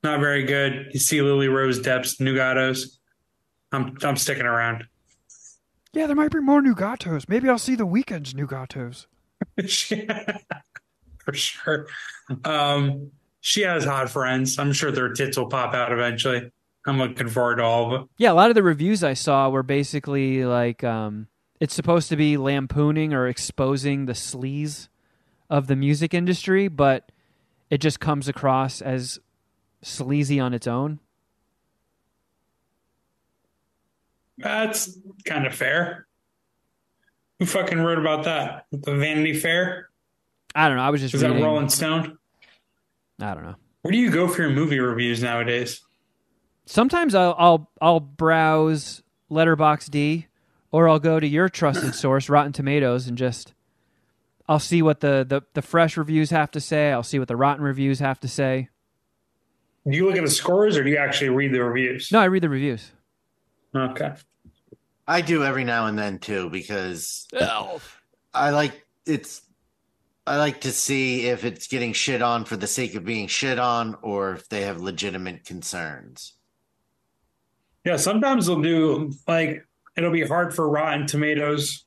A: Not very good. You see Lily Rose Depp's New Gatos. I'm sticking around.
E: Yeah, there might be more New Gatos. Maybe I'll see the weekend's New Gatos.
A: For sure. She has hot friends. I'm sure their tits will pop out eventually. I'm looking forward to all of it.
B: Yeah, a lot of the reviews I saw were basically like it's supposed to be lampooning or exposing the sleaze of the music industry, but it just comes across as sleazy on its own.
A: That's kind of fair. Who fucking wrote about that? The Vanity Fair?
B: I don't know. I was just
A: Is
B: reading.
A: that Rolling Stone?
B: I don't know.
A: Where do you go for your movie reviews nowadays?
B: Sometimes I'll browse Letterboxd, or I'll go to your trusted source, Rotten Tomatoes, and just I'll see what the fresh reviews have to say. I'll see what the rotten reviews have to say.
A: Do you look at the scores or do you actually read the reviews?
B: No, I read the reviews.
A: Okay.
C: I do every now and then too, because
B: Elf.
C: I like it's I like to see if it's getting shit on for the sake of being shit on or if they have legitimate concerns.
A: Yeah, sometimes they'll do like it'll be hard for Rotten Tomatoes.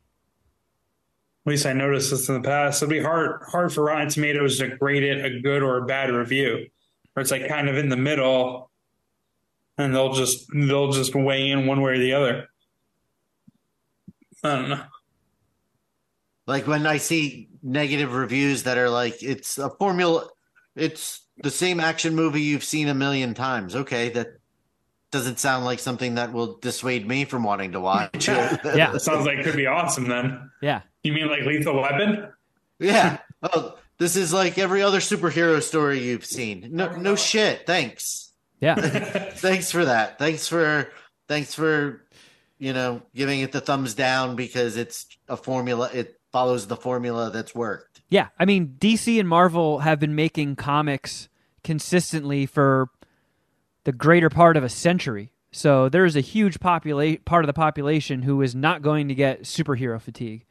A: At least I noticed this in the past. It'll be hard for Rotten Tomatoes to grade it a good or a bad review. Or it's like kind of in the middle, and they'll just weigh in one way or the other. I don't know.
C: Like when I see negative reviews that are like, it's a formula, it's the same action movie you've seen a million times. Okay, that doesn't sound like something that will dissuade me from wanting to watch it.
B: Yeah.
A: Sounds like it could be awesome then.
B: Yeah.
A: You mean like Lethal Weapon?
C: Yeah. Oh, this is like every other superhero story you've seen. No shit. Thanks.
B: Yeah.
C: Thanks for that. Thanks for giving it the thumbs down because it's a formula. It follows the formula that's worked.
B: Yeah. I mean, DC and Marvel have been making comics consistently for the greater part of a century. So there's a huge part of the population who is not going to get superhero fatigue.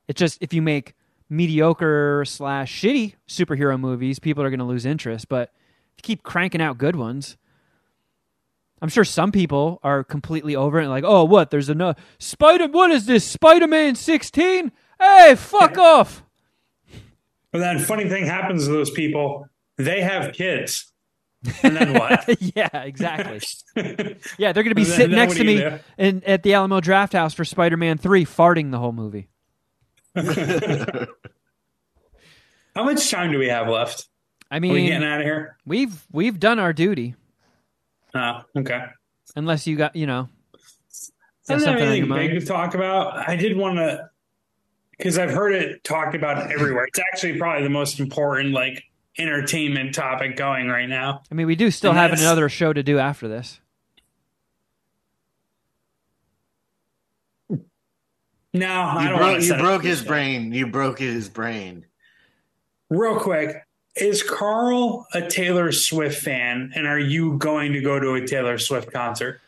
B: It's just if you make mediocre / shitty superhero movies, people are going to lose interest. But if you keep cranking out good ones, I'm sure some people are completely over it and like, oh, what? There's another what is this? Spider-Man 16? Hey, fuck off.
A: But then funny thing happens to those people. They have kids. And then what?
B: Yeah, exactly. Yeah, they're going to be sitting next to me at the Alamo Draft House for Spider-Man 3, farting the whole movie.
A: How much time do we have left?
B: I mean,
A: are we getting out of here?
B: We've done our duty.
A: Oh, okay.
B: Unless you got,
A: I don't have
B: something on your
A: anything
B: mind.
A: big to talk about. I did want to, because I've heard it talked about everywhere. It's actually probably the most important, like, entertainment topic going right now.
B: I mean, we do still have another show to do after this.
A: No, I don't want to.
C: You broke his brain. You broke his brain.
A: Real quick, is Carl a Taylor Swift fan, and are you going to go to a Taylor Swift concert?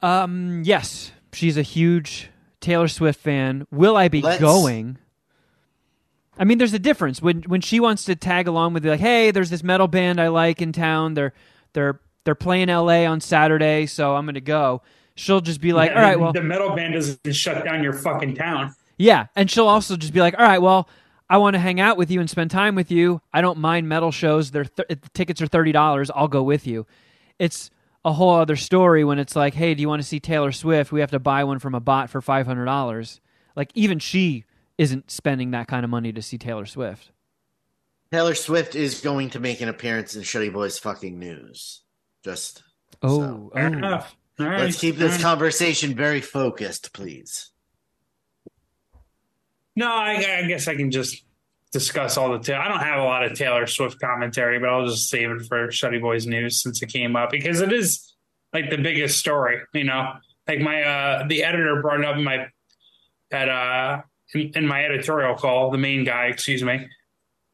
B: Yes, she's a huge Taylor Swift fan. Will I be going? I mean, there's a difference when she wants to tag along with like, hey, there's this metal band I like in town. They're playing LA on Saturday, so I'm going to go. She'll just be like, all right, well,
A: the metal band doesn't shut down your fucking town.
B: Yeah, and she'll also just be like, all right, well, I want to hang out with you and spend time with you. I don't mind metal shows. The tickets are $30. I'll go with you. It's a whole other story when it's like, hey, do you want to see Taylor Swift? We have to buy one from a bot for $500. Like, even she isn't spending that kind of money to see Taylor Swift.
C: Taylor Swift is going to make an appearance in Shuddy Boys fucking news. Just
A: Fair enough. All right.
C: Let's keep this conversation very focused, please.
A: No, I guess I can just discuss all the I don't have a lot of Taylor Swift commentary, but I'll just save it for Shuddy Boys News since it came up because it is like the biggest story, Like my the editor brought it up in my editorial call, the main guy, excuse me.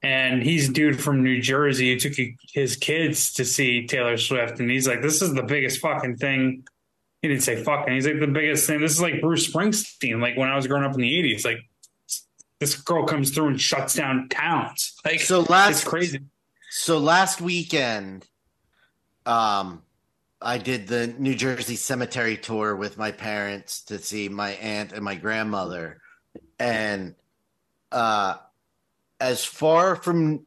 A: And he's a dude from New Jersey who took his kids to see Taylor Swift. And he's like, this is the biggest fucking thing. He didn't say fucking. He's like, the biggest thing. This is like Bruce Springsteen. Like when I was growing up in the 80s, like this girl comes through and shuts down towns. Like, it's crazy.
C: So last weekend, I did the New Jersey cemetery tour with my parents to see my aunt and my grandmother. And as far from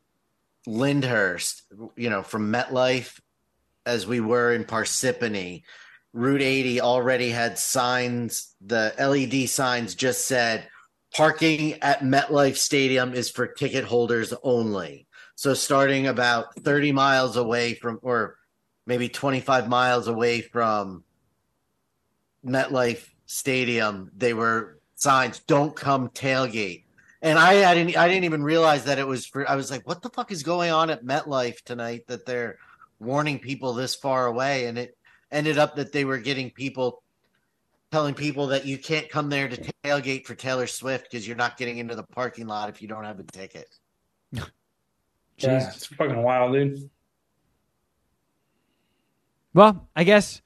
C: Lyndhurst, from MetLife as we were in Parsippany, Route 80 already had signs. The LED signs just said, parking at MetLife Stadium is for ticket holders only. So starting about 30 miles away from, or maybe 25 miles away from MetLife Stadium, they were signs, don't come tailgate. And I didn't even realize that it was for, I was like, what the fuck is going on at MetLife tonight that they're warning people this far away? And it ended up that they were telling people that you can't come there to tailgate for Taylor Swift because you're not getting into the parking lot if you don't have a ticket.
A: Yeah, it's fucking wild, dude.
B: Well, I guess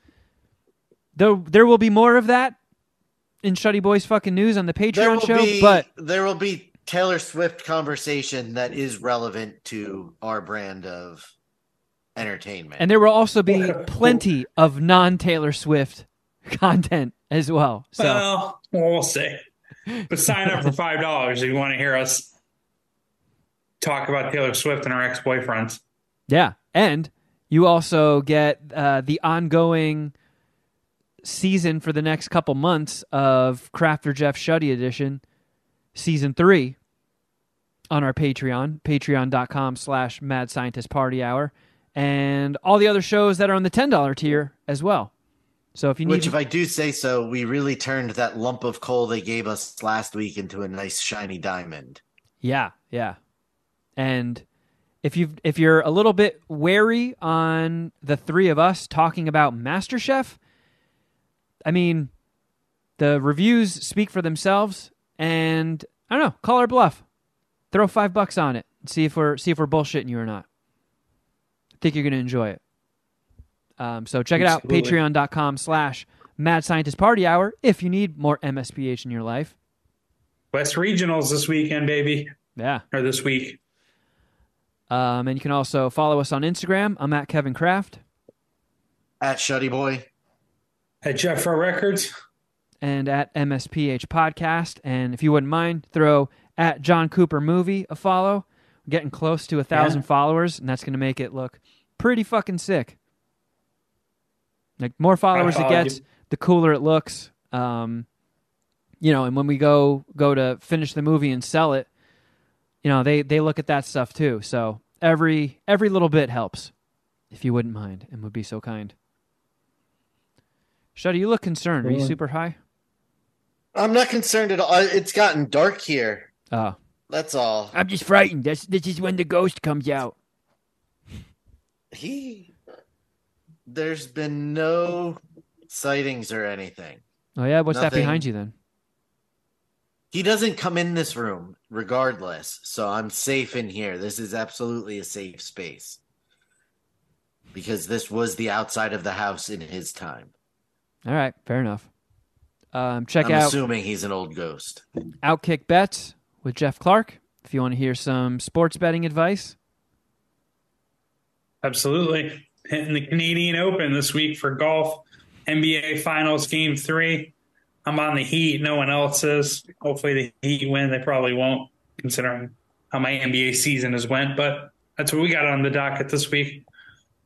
B: there will be more of that in Shuddy Boys fucking news on the
C: There
B: Patreon
C: will
B: show,
C: be
B: but
C: there will be Taylor Swift conversation that is relevant to our brand of entertainment.
B: and there will also be plenty of non-Taylor Swift content as well. So
A: Well, we'll see. But sign up for $5 if you want to hear us talk about Taylor Swift and her ex-boyfriends.
B: yeah, and you also get the ongoing season for the next couple months of Crafter Jeff Shuddy Edition, Season 3, on our Patreon, patreon.com/Mad Scientist Party Hour, and all the other shows that are on the $10 tier as well. So if you need...
C: Which, if I do say so, we really turned that lump of coal they gave us last week into a nice shiny diamond.
B: Yeah. And if you're a little bit wary on the three of us talking about MasterChef, I mean, the reviews speak for themselves, and I don't know, call our bluff. Throw $5 on it and see if we're bullshitting you or not. I think you're going to enjoy it. So check it out, patreon.com/Mad Scientist Party Hour if you need more MSPH in your life.
A: West Regionals this weekend, baby.
B: Yeah.
A: Or this week.
B: And you can also follow us on Instagram. I'm at Kevin Kraft.
C: At Shuddy Boy.
A: At Jeffro Records.
B: And at MSPH Podcast. And if you wouldn't mind, throw at John Cooper Movie a follow. We're getting close to 1,000 followers, and that's going to make it look pretty fucking sick. Like, more followers it gets, the cooler it looks. And when we go to finish the movie and sell it, they look at that stuff too. So every little bit helps, if you wouldn't mind and would be so kind. Shuddy, you look concerned. Are you super high?
C: I'm not concerned at all. It's gotten dark here.
B: Oh.
C: That's all.
B: I'm just frightened. This is when the ghost comes out.
C: There's been no sightings or anything.
B: Oh, yeah? What's that
C: Nothing.
B: behind you then?
C: He doesn't come in this room regardless, so I'm safe in here. This is absolutely a safe space. Because this was the outside of the house in his time.
B: All right, fair enough. I'm
C: out. Assuming he's an old ghost.
B: Outkick Bets with Jeff Clark, if you want to hear some sports betting advice.
A: Absolutely. Hitting the Canadian Open this week for golf. NBA Finals Game 3. I'm on the Heat. No one else is. Hopefully the Heat win. They probably won't, considering how my NBA season has went. But that's what we got on the docket this week.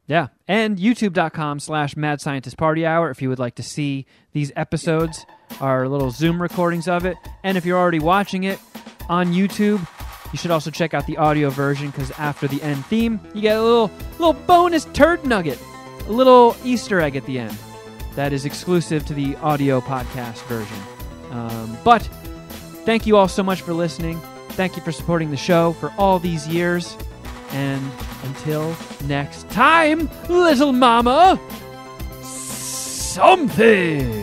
B: Yeah, and youtube.com/Mad Scientist Party Hour if you would like to see these episodes, our little Zoom recordings of it. And if you're already watching it on YouTube, you should also check out the audio version, because after the end theme, you get a little bonus turd nugget, a little Easter egg at the end that is exclusive to the audio podcast version. But thank you all so much for listening. Thank you for supporting the show for all these years. And until next time, little mama, something.